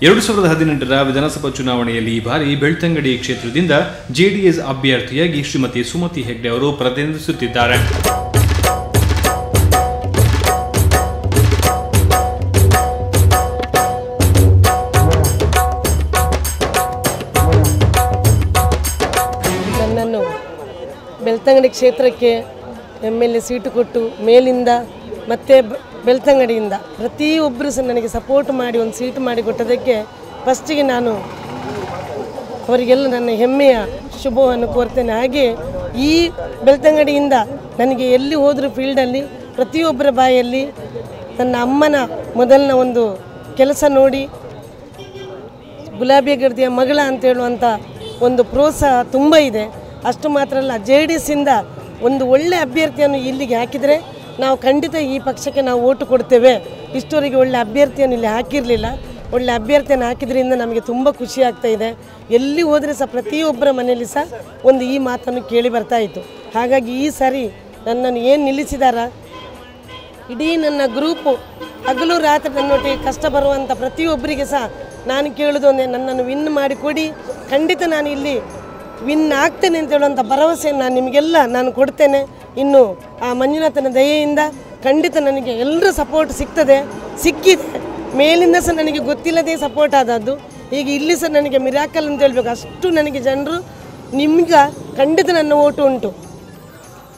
2018ರ ವಿಧಾನಸಭಾ ಚುನಾವಣೆಯಲ್ಲಿ ಈ ಬಾರಿ ಬೆಳ್ತಂಗಡಿ ಕ್ಷೇತ್ರದಿಂದ ಜೆಡಿಎಸ್ ಅಭ್ಯರ್ಥಿಯಾಗಿ ಶ್ರೀಮತಿ ಸುಮತಿ ಹೆಗ್ಡೆ ಅವರು ಪ್ರತಿನಿಧಿಸುತ್ತಿದ್ದಾರೆ. ನನ್ನನ್ನು ಬೆಳ್ತಂಗಡಿ ಕ್ಷೇತ್ರಕ್ಕೆ MLA ಸೀಟು ಕೊಟ್ಟು ಮೇಲಿಂದ ಮತ್ತೆ ಬೆಳ್ತಂಗಡಿಯಿಂದ ಪ್ರತಿಯೊಬ್ಬರು ಸಹ ನನಗೆ ಸಪೋರ್ಟ್ ಮಾಡಿ ಒಂದು ಸೀಟು ಮಾಡಿ ಕೊಟ್ಟದಕ್ಕೆ ಫಸ್ಟಿಗೆ ನಾನು ಅವರಿಗೆಲ್ಲ ನನ್ನ ಹೆಮ್ಮೆಯ ಶುಭವನ್ನು ಕೋರ್ತೇನೆ. ಹಾಗೆ ಈ ಬೆಳ್ತಂಗಡಿಯಿಂದ ನನಗೆ ಎಲ್ಲಿ ಹೋದರೂ ಫೀಲ್ಡಲ್ಲಿ ಪ್ರತಿಯೊಬ್ಬರ ಬಾಯಲ್ಲಿ ನನ್ನ ಅಮ್ಮನ ಮೊದಲನ ಒಂದು ಕೆಲಸ ನೋಡಿ ಗುಲಾಬಿ ಗರ್ದಿಯ ಮಗಳ ಅಂತ ಹೇಳುವಂಥ ಒಂದು ಪ್ರೋತ್ಸಾಹ ತುಂಬ ಇದೆ. ಅಷ್ಟು ಮಾತ್ರ ಅಲ್ಲ, JDS ಇಂದ ಒಂದು ಒಳ್ಳೆಯ ಅಭ್ಯರ್ಥಿಯನ್ನು ಇಲ್ಲಿಗೆ ಹಾಕಿದರೆ ನಾವು ಖಂಡಿತ ಈ ಪಕ್ಷಕ್ಕೆ ನಾವು ಓಟು ಕೊಡ್ತೇವೆ. ಇಷ್ಟವರೆಗೆ ಒಳ್ಳೆ ಅಭ್ಯರ್ಥಿಯನ್ನು ಇಲ್ಲಿ ಹಾಕಿರಲಿಲ್ಲ. ಒಳ್ಳೆ ಅಭ್ಯರ್ಥಿಯನ್ನು ಹಾಕಿದ್ರಿಂದ ನಮಗೆ ತುಂಬ ಖುಷಿ ಆಗ್ತಾ ಇದೆ. ಎಲ್ಲಿ ಹೋದರೆ ಸಹ ಪ್ರತಿಯೊಬ್ಬರ ಮನೆಯಲ್ಲಿ ಸಹ ಒಂದು ಈ ಮಾತನ್ನು ಕೇಳಿ ಬರ್ತಾ ಇತ್ತು. ಹಾಗಾಗಿ ಈ ಸಾರಿ ನನ್ನನ್ನು ಏನು ನಿಲ್ಲಿಸಿದಾರ, ಇಡೀ ನನ್ನ ಗ್ರೂಪು ಹಗಲು ರಾತ್ರಿ ನನ್ನೊಟ್ಟಿಗೆ ಕಷ್ಟ ಬರುವಂಥ ಪ್ರತಿಯೊಬ್ಬರಿಗೆ ಸಹ ನಾನು ಕೇಳೋದು ಒಂದೇ, ನನ್ನನ್ನು ವಿನ್ ಮಾಡಿ ಕೊಡಿ, ಖಂಡಿತ ನಾನು ಇಲ್ಲಿ ವಿನ್ ಆಗ್ತೇನೆ ಅಂತ ಹೇಳುವಂಥ ಭರವಸೆಯನ್ನು ನಾನು ನಿಮಗೆಲ್ಲ ನಾನು ಕೊಡ್ತೇನೆ. ಇನ್ನು ಆ ಮಂಜುನಾಥನ ದಯೆಯಿಂದ ಖಂಡಿತ ನನಗೆ ಎಲ್ಲರ ಸಪೋರ್ಟ್ ಸಿಕ್ಕಿದೆ. ಮೇಲಿಂದ ಸಹ ನನಗೆ ಗೊತ್ತಿಲ್ಲದೆ ಸಪೋರ್ಟ್ ಆದದ್ದು. ಈಗ ಇಲ್ಲಿ ಸಹ ನನಗೆ ಮಿರಾಕಲ್ ಅಂತ ಹೇಳಬೇಕು, ಅಷ್ಟು ನನಗೆ ಜನರು ನಿಮ್ಗೆ ಖಂಡಿತ ನನ್ನ ಓಟು ಉಂಟು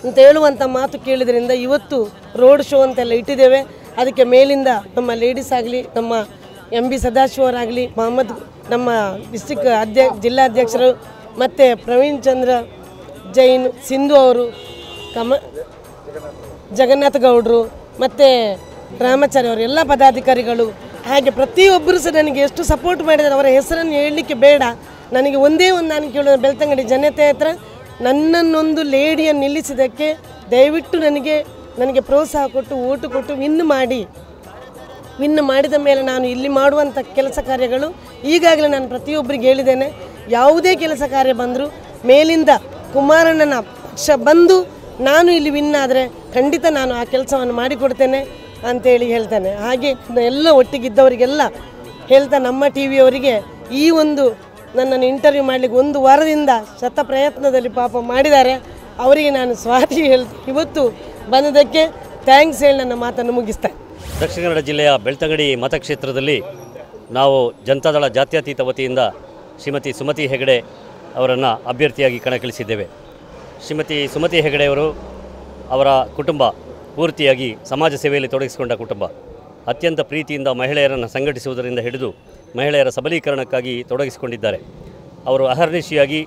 ಅಂತ ಹೇಳುವಂಥ ಮಾತು ಕೇಳಿದ್ರಿಂದ ಇವತ್ತು ರೋಡ್ ಶೋ ಅಂತೆಲ್ಲ ಇಟ್ಟಿದ್ದೇವೆ. ಅದಕ್ಕೆ ಮೇಲಿಂದ ನಮ್ಮ ಲೇಡೀಸ್ ಆಗಲಿ, ನಮ್ಮ MB ಸದಾಶಿವರಾಗಲಿ, ಮೊಹಮ್ಮದ್ ನಮ್ಮ ಡಿಸ್ಟಿಕ್ ಜಿಲ್ಲಾಧ್ಯಕ್ಷರು, ಮತ್ತು ಪ್ರವೀಣ್ ಚಂದ್ರ ಜೈನ್, ಸಿಂಧು ಅವರು, ಜಗನ್ನಾಥ ಗೌಡರು, ಮತ್ತು ರಾಮಾಚಾರ್ಯ ಅವರು, ಎಲ್ಲ ಪದಾಧಿಕಾರಿಗಳು, ಹಾಗೆ ಪ್ರತಿಯೊಬ್ಬರು ಸಹ ನನಗೆ ಎಷ್ಟು ಸಪೋರ್ಟ್ ಮಾಡಿದ್ದಾರೆ. ಅವರ ಹೆಸರನ್ನು ಹೇಳಲಿಕ್ಕೆ ಬೇಡ. ನನಗೆ ಒಂದೇ ಒಂದು ನಾನು ಕೇಳೋದು, ಬೆಳ್ತಂಗಡಿ ಜನತೆ ಹತ್ರ ನನ್ನನ್ನೊಂದು ಲೇಡಿಯನ್ನು ನಿಲ್ಲಿಸಿದ್ದಕ್ಕೆ ದಯವಿಟ್ಟು ನನಗೆ ಪ್ರೋತ್ಸಾಹ ಕೊಟ್ಟು ಓಟು ಕೊಟ್ಟು ವಿನ್ ಮಾಡಿದ ಮೇಲೆ ನಾನು ಇಲ್ಲಿ ಮಾಡುವಂಥ ಕೆಲಸ ಕಾರ್ಯಗಳು ಈಗಾಗಲೇ ನಾನು ಪ್ರತಿಯೊಬ್ಬರಿಗೆ ಹೇಳಿದ್ದೇನೆ. ಯಾವುದೇ ಕೆಲಸ ಕಾರ್ಯ ಬಂದರೂ ಮೇಲಿಂದ ಕುಮಾರಣ್ಣನ ಪಕ್ಷ ಬಂದು ನಾನು ಇಲ್ಲಿ ವಿನ್ ಆದರೆ ಖಂಡಿತ ನಾನು ಆ ಕೆಲಸವನ್ನು ಮಾಡಿಕೊಡ್ತೇನೆ ಅಂತೇಳಿ ಹೇಳ್ತೇನೆ. ಹಾಗೆ ಎಲ್ಲ ಒಟ್ಟಿಗಿದ್ದವರಿಗೆಲ್ಲ ಹೇಳ್ತಾ ನಮ್ಮ TVಯವರಿಗೆ ಈ ಒಂದು ನನ್ನನ್ನು ಇಂಟರ್ವ್ಯೂ ಮಾಡಲಿಕ್ಕೆ 1 ವಾರದಿಂದ ಶತ ಪ್ರಯತ್ನದಲ್ಲಿ ಪಾಪ ಮಾಡಿದ್ದಾರೆ. ಅವರಿಗೆ ನಾನು ಸ್ವಾಗತ ಹೇಳ್ತೀನಿ. ಇವತ್ತು ಬಂದದಕ್ಕೆ ಥ್ಯಾಂಕ್ಸ್ ಹೇಳಿ ನನ್ನ ಮಾತನ್ನು ಮುಗಿಸ್ತೇನೆ. ದಕ್ಷಿಣ ಕನ್ನಡ ಜಿಲ್ಲೆಯ ಬೆಳ್ತಂಗಡಿ ಮತಕ್ಷೇತ್ರದಲ್ಲಿ ನಾವು ಜನತಾದಳ ಜಾತ್ಯತೀತ ವತಿಯಿಂದ ಶ್ರೀಮತಿ ಸುಮತಿ ಹೆಗಡೆ ಅವರನ್ನು ಅಭ್ಯರ್ಥಿಯಾಗಿ ಕಣಕ್ಕಿಳಿಸಿದ್ದೇವೆ. ಶ್ರೀಮತಿ ಸುಮತಿ ಹೆಗಡೆಯವರು ಅವರ ಕುಟುಂಬ ಪೂರ್ತಿಯಾಗಿ ಸಮಾಜ ಸೇವೆಯಲ್ಲಿ ತೊಡಗಿಸಿಕೊಂಡ ಕುಟುಂಬ. ಅತ್ಯಂತ ಪ್ರೀತಿಯಿಂದ ಮಹಿಳೆಯರನ್ನು ಸಂಘಟಿಸುವುದರಿಂದ ಹಿಡಿದು ಮಹಿಳೆಯರ ಸಬಲೀಕರಣಕ್ಕಾಗಿ ತೊಡಗಿಸಿಕೊಂಡಿದ್ದಾರೆ. ಅವರು ಅಹರ್ನಿಶಿಯಾಗಿ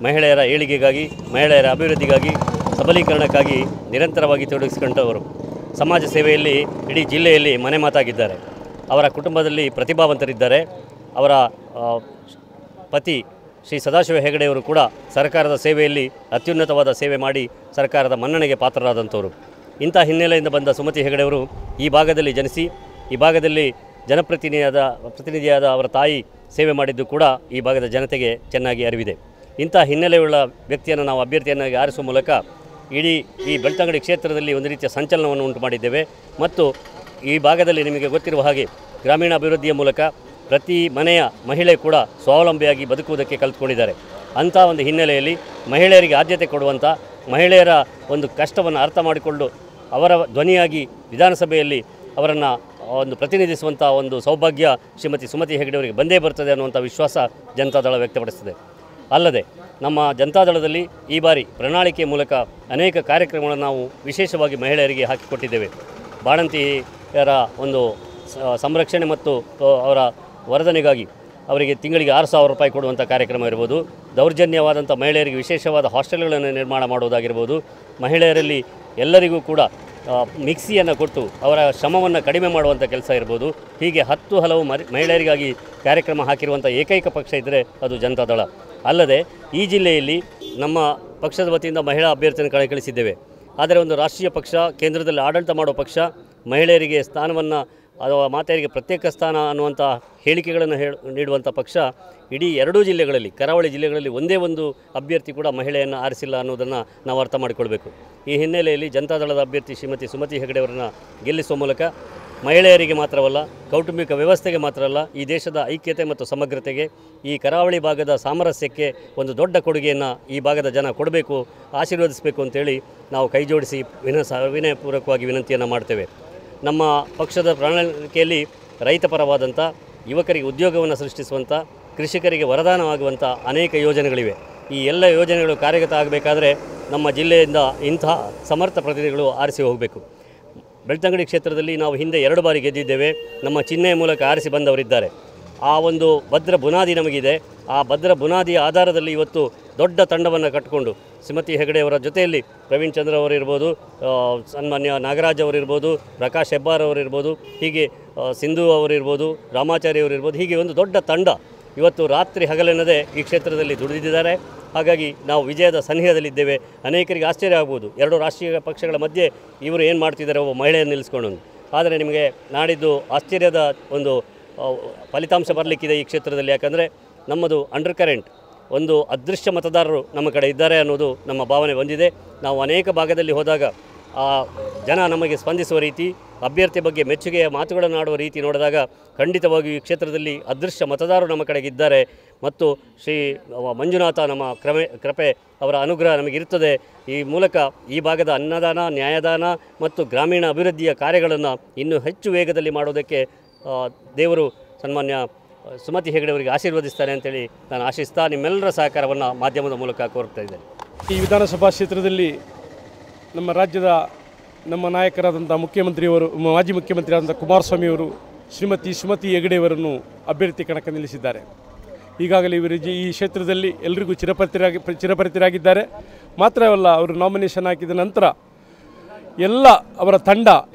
ಮಹಿಳೆಯರ ಏಳಿಗೆಗಾಗಿ, ಮಹಿಳೆಯರ ಅಭಿವೃದ್ಧಿಗಾಗಿ, ಸಬಲೀಕರಣಕ್ಕಾಗಿ ನಿರಂತರವಾಗಿ ತೊಡಗಿಸಿಕೊಂಡವರು. ಸಮಾಜ ಸೇವೆಯಲ್ಲಿ ಇಡೀ ಜಿಲ್ಲೆಯಲ್ಲಿ ಮನೆ ಮಾತಾಗಿದ್ದಾರೆ. ಅವರ ಕುಟುಂಬದಲ್ಲಿ ಪ್ರತಿಭಾವಂತರಿದ್ದಾರೆ. ಅವರ ಪತಿ ಶ್ರೀ ಸದಾಶಿವ ಹೆಗಡೆಯವರು ಕೂಡ ಸರ್ಕಾರದ ಸೇವೆಯಲ್ಲಿ ಅತ್ಯುನ್ನತವಾದ ಸೇವೆ ಮಾಡಿ ಸರ್ಕಾರದ ಮನ್ನಣೆಗೆ ಪಾತ್ರರಾದಂಥವರು. ಇಂಥ ಹಿನ್ನೆಲೆಯಿಂದ ಬಂದ ಸುಮತಿ ಹೆಗಡೆಯವರು ಈ ಭಾಗದಲ್ಲಿ ಜನಿಸಿ ಈ ಭಾಗದಲ್ಲಿ ಪ್ರತಿನಿಧಿಯಾದ ಅವರ ತಾಯಿ ಸೇವೆ ಮಾಡಿದ್ದು ಕೂಡ ಈ ಭಾಗದ ಜನತೆಗೆ ಚೆನ್ನಾಗಿ ಅರಿವಿದೆ. ಇಂಥ ಹಿನ್ನೆಲೆಯುಳ್ಳ ವ್ಯಕ್ತಿಯನ್ನು ನಾವು ಅಭ್ಯರ್ಥಿಯನ್ನಾಗಿ ಆರಿಸುವ ಮೂಲಕ ಇಡೀ ಈ ಬೆಳ್ತಂಗಡಿ ಕ್ಷೇತ್ರದಲ್ಲಿ ಒಂದು ರೀತಿಯ ಸಂಚಲನವನ್ನು ಉಂಟು ಮಾಡಿದ್ದೇವೆ. ಮತ್ತು ಈ ಭಾಗದಲ್ಲಿ ನಿಮಗೆ ಗೊತ್ತಿರುವ ಹಾಗೆ ಗ್ರಾಮೀಣ ಅಭಿವೃದ್ಧಿಯ ಮೂಲಕ ಪ್ರತಿ ಮನೆಯ ಮಹಿಳೆ ಕೂಡ ಸ್ವಾವಲಂಬಿಯಾಗಿ ಬದುಕುವುದಕ್ಕೆ ಕಲಿತ್ಕೊಂಡಿದ್ದಾರೆ. ಅಂಥ ಒಂದು ಹಿನ್ನೆಲೆಯಲ್ಲಿ ಮಹಿಳೆಯರಿಗೆ ಆದ್ಯತೆ ಕೊಡುವಂಥ, ಮಹಿಳೆಯರ ಒಂದು ಕಷ್ಟವನ್ನು ಅರ್ಥ ಮಾಡಿಕೊಂಡು ಅವರ ಧ್ವನಿಯಾಗಿ ವಿಧಾನಸಭೆಯಲ್ಲಿ ಅವರನ್ನು ಒಂದು ಪ್ರತಿನಿಧಿಸುವಂಥ ಒಂದು ಸೌಭಾಗ್ಯ ಶ್ರೀಮತಿ ಸುಮತಿ ಹೆಗಡೆಯವರಿಗೆ ಬಂದೇ ಬರ್ತದೆ ಅನ್ನುವಂಥ ವಿಶ್ವಾಸ ಜನತಾದಳ ವ್ಯಕ್ತಪಡಿಸಿದೆ. ಅಲ್ಲದೆ ನಮ್ಮ ಜನತಾದಳದಲ್ಲಿ ಈ ಬಾರಿ ಪ್ರಣಾಳಿಕೆ ಮೂಲಕ ಅನೇಕ ಕಾರ್ಯಕ್ರಮಗಳನ್ನು ನಾವು ವಿಶೇಷವಾಗಿ ಮಹಿಳೆಯರಿಗೆ ಹಾಕಿಕೊಟ್ಟಿದ್ದೇವೆ. ಬಾಣಂತಿಯರ ಒಂದು ಸಂರಕ್ಷಣೆ ಮತ್ತು ಅವರ ವರ್ಧನೆಗಾಗಿ ಅವರಿಗೆ ತಿಂಗಳಿಗೆ 6,000 ರೂಪಾಯಿ ಕೊಡುವಂಥ ಕಾರ್ಯಕ್ರಮ ಇರ್ಬೋದು. ದೌರ್ಜನ್ಯವಾದಂಥ ಮಹಿಳೆಯರಿಗೆ ವಿಶೇಷವಾದ ಹಾಸ್ಟೆಲ್ಗಳನ್ನು ನಿರ್ಮಾಣ ಮಾಡುವುದಾಗಿರ್ಬೋದು. ಮಹಿಳೆಯರಲ್ಲಿ ಎಲ್ಲರಿಗೂ ಕೂಡ ಮಿಕ್ಸಿಯನ್ನು ಕೊಟ್ಟು ಅವರ ಶ್ರಮವನ್ನು ಕಡಿಮೆ ಮಾಡುವಂಥ ಕೆಲಸ ಇರ್ಬೋದು. ಹೀಗೆ 10 ಹಲವು ಮಹಿಳೆಯರಿಗಾಗಿ ಕಾರ್ಯಕ್ರಮ ಹಾಕಿರುವಂಥ ಏಕೈಕ ಪಕ್ಷ ಇದ್ದರೆ ಅದು ಜನತಾದಳ. ಅಲ್ಲದೆ ಈ ಜಿಲ್ಲೆಯಲ್ಲಿ ನಮ್ಮ ಪಕ್ಷದ ವತಿಯಿಂದ ಮಹಿಳಾ ಅಭ್ಯರ್ಥಿಯನ್ನು ಕಣಕ್ಕಿಳಿಸಿದ್ದೇವೆ. ಆದರೆ ಒಂದು ರಾಷ್ಟ್ರೀಯ ಪಕ್ಷ, ಕೇಂದ್ರದಲ್ಲಿ ಆಡಳಿತ ಮಾಡುವ ಪಕ್ಷ, ಮಹಿಳೆಯರಿಗೆ ಸ್ಥಾನವನ್ನು ಅಥವಾ ಮಾತೆಯರಿಗೆ ಪ್ರತ್ಯೇಕ ಸ್ಥಾನ ಅನ್ನುವಂಥ ಹೇಳಿಕೆಗಳನ್ನು ನೀಡುವಂಥ ಪಕ್ಷ ಇಡೀ 2 ಜಿಲ್ಲೆಗಳಲ್ಲಿ, ಕರಾವಳಿ ಜಿಲ್ಲೆಗಳಲ್ಲಿ ಒಂದೇ ಒಂದು ಅಭ್ಯರ್ಥಿ ಕೂಡ ಮಹಿಳೆಯನ್ನು ಆರಿಸಿಲ್ಲ ಅನ್ನೋದನ್ನು ನಾವು ಅರ್ಥ ಮಾಡಿಕೊಳ್ಬೇಕು. ಈ ಹಿನ್ನೆಲೆಯಲ್ಲಿ ಜನತಾದಳದ ಅಭ್ಯರ್ಥಿ ಶ್ರೀಮತಿ ಸುಮತಿ ಹೆಗಡೆಯವರನ್ನು ಗೆಲ್ಲಿಸುವ ಮೂಲಕ ಮಹಿಳೆಯರಿಗೆ ಮಾತ್ರವಲ್ಲ, ಕೌಟುಂಬಿಕ ವ್ಯವಸ್ಥೆಗೆ ಮಾತ್ರ ಅಲ್ಲ, ಈ ದೇಶದ ಐಕ್ಯತೆ ಮತ್ತು ಸಮಗ್ರತೆಗೆ, ಈ ಕರಾವಳಿ ಭಾಗದ ಸಾಮರಸ್ಯಕ್ಕೆ ಒಂದು ದೊಡ್ಡ ಕೊಡುಗೆಯನ್ನು ಈ ಭಾಗದ ಜನ ಕೊಡಬೇಕು, ಆಶೀರ್ವದಿಸಬೇಕು ಅಂತೇಳಿ ನಾವು ಕೈ ಜೋಡಿಸಿ ವಿನಯಪೂರ್ವಕವಾಗಿ ವಿನಂತಿಯನ್ನು ಮಾಡ್ತೇವೆ. ನಮ್ಮ ಪಕ್ಷದ ಪ್ರಣಾಳಿಕೆಯಲ್ಲಿ ರೈತಪರವಾದಂಥ, ಯುವಕರಿಗೆ ಉದ್ಯೋಗವನ್ನು ಸೃಷ್ಟಿಸುವಂಥ, ಕೃಷಿಕರಿಗೆ ವರದಾನವಾಗುವಂಥ ಅನೇಕ ಯೋಜನೆಗಳಿವೆ. ಈ ಎಲ್ಲ ಯೋಜನೆಗಳು ಕಾರ್ಯಗತ ಆಗಬೇಕಾದ್ರೆ ನಮ್ಮ ಜಿಲ್ಲೆಯಿಂದ ಇಂತಹ ಸಮರ್ಥ ಪ್ರತಿನಿಧಿಗಳು ಆರಿಸಿ ಹೋಗಬೇಕು. ಬೆಳ್ತಂಗಡಿ ಕ್ಷೇತ್ರದಲ್ಲಿ ನಾವು ಹಿಂದೆ 2 ಬಾರಿ ಗೆದ್ದಿದ್ದೇವೆ. ನಮ್ಮ ಚಿಹ್ನೆಯ ಮೂಲಕ ಆರಿಸಿ ಬಂದವರಿದ್ದಾರೆ. ಆ ಒಂದು ಭದ್ರ ಬುನಾದಿ ನಮಗಿದೆ. ಆ ಭದ್ರ ಬುನಾದಿಯ ಆಧಾರದಲ್ಲಿ ಇವತ್ತು ದೊಡ್ಡ ತಂಡವನ್ನು ಕಟ್ಟಿಕೊಂಡು ಶ್ರೀಮತಿ ಹೆಗಡೆ ಅವರ ಜೊತೆಯಲ್ಲಿ ಪ್ರವೀಣ್ ಚಂದ್ರ ಅವರಿರ್ಬೋದು, ಸನ್ಮಾನ್ಯ ನಾಗರಾಜ್ ಅವರಿರ್ಬೋದು, ಪ್ರಕಾಶ್ ಹೆಬ್ಬಾರ್ ಅವರಿರ್ಬೋದು, ಹೀಗೆ ಸಿಂಧು ಅವರಿರ್ಬೋದು, ರಾಮಾಚಾರ್ಯ ಅವರಿರ್ಬೋದು, ಹೀಗೆ ಒಂದು ದೊಡ್ಡ ತಂಡ ಇವತ್ತು ರಾತ್ರಿ ಹಗಲೆನ್ನದೇ ಈ ಕ್ಷೇತ್ರದಲ್ಲಿ ದುಡಿದಿದ್ದಾರೆ. ಹಾಗಾಗಿ ನಾವು ವಿಜಯದ ಸನಿಹದಲ್ಲಿದ್ದೇವೆ. ಅನೇಕರಿಗೆ ಆಶ್ಚರ್ಯ ಆಗ್ಬೋದು, 2 ರಾಷ್ಟ್ರೀಯ ಪಕ್ಷಗಳ ಮಧ್ಯೆ ಇವರು ಏನು ಮಾಡ್ತಿದ್ದಾರೆ ಒಬ್ಬ ಮಹಿಳೆಯನ್ನು ನಿಲ್ಲಿಸ್ಕೊಂಡು. ಆದರೆ ನಿಮಗೆ ನಾಡಿದ್ದು ಆಶ್ಚರ್ಯದ ಒಂದು ಫಲಿತಾಂಶ ಬರಲಿಕ್ಕಿದೆ ಈ ಕ್ಷೇತ್ರದಲ್ಲಿ. ಯಾಕಂದರೆ ನಮ್ಮದು ಅಂಡರ್ ಕರೆಂಟ್, ಒಂದು ಅದೃಶ್ಯ ಮತದಾರರು ನಮ್ಮ ಕಡೆ ಇದ್ದಾರೆ ಅನ್ನೋದು ನಮ್ಮ ಭಾವನೆ ಬಂದಿದೆ. ನಾವು ಅನೇಕ ಭಾಗದಲ್ಲಿ ಹೋದಾಗ ಆ ಜನ ನಮಗೆ ಸ್ಪಂದಿಸುವ ರೀತಿ, ಅಭ್ಯರ್ಥಿ ಬಗ್ಗೆ ಮೆಚ್ಚುಗೆಯ ಮಾತುಗಳನ್ನು ಆಡುವ ರೀತಿ ನೋಡಿದಾಗ ಖಂಡಿತವಾಗಿಯೂ ಈ ಕ್ಷೇತ್ರದಲ್ಲಿ ಅದೃಶ್ಯ ಮತದಾರರು ನಮ್ಮ ಕಡೆಗಿದ್ದಾರೆ ಮತ್ತು ಶ್ರೀ ಮಂಜುನಾಥ ನಮ್ಮ ಕೃಪೆ ಅವರ ಅನುಗ್ರಹ ನಮಗಿರುತ್ತದೆ. ಈ ಮೂಲಕ ಈ ಭಾಗದ ಅನ್ನದಾನ, ನ್ಯಾಯದಾನ ಮತ್ತು ಗ್ರಾಮೀಣ ಅಭಿವೃದ್ಧಿಯ ಕಾರ್ಯಗಳನ್ನು ಇನ್ನೂ ಹೆಚ್ಚು ವೇಗದಲ್ಲಿ ಮಾಡೋದಕ್ಕೆ ದೇವರು ಸನ್ಮಾನ್ಯ ಸುಮತಿ ಹೆಗಡೆ ಅವರಿಗೆ ಆಶೀರ್ವದಿಸ್ತಾರೆ ಅಂತೇಳಿ ನಾನು ಆಶಿಸ್ತಾ ನಿಮ್ಮೆಲ್ಲರ ಸಹಕಾರವನ್ನು ಮಾಧ್ಯಮದ ಮೂಲಕ ಕೋರ್ತಾ ಇದ್ದೇನೆ. ಈ ವಿಧಾನಸಭಾ ಕ್ಷೇತ್ರದಲ್ಲಿ ನಮ್ಮ ರಾಜ್ಯದ ನಮ್ಮ ನಾಯಕರಾದಂಥ ಮುಖ್ಯಮಂತ್ರಿಯವರು, ಮಾಜಿ ಮುಖ್ಯಮಂತ್ರಿಯಾದಂಥ ಕುಮಾರಸ್ವಾಮಿಯವರು ಶ್ರೀಮತಿ ಸುಮತಿ ಹೆಗಡೆಯವರನ್ನು ಅಭ್ಯರ್ಥಿ ಕಣಕ್ಕೆ ನಿಲ್ಲಿಸಿದ್ದಾರೆ. ಈಗಾಗಲೇ ಇವರು ಈ ಕ್ಷೇತ್ರದಲ್ಲಿ ಎಲ್ಲರಿಗೂ ಚಿರಪರಿಚಿತರಾಗಿದ್ದಾರೆ. ಮಾತ್ರವಲ್ಲ, ಅವರು ನಾಮಿನೇಷನ್ ಹಾಕಿದ ನಂತರ ಎಲ್ಲ ಅವರ ತಂಡ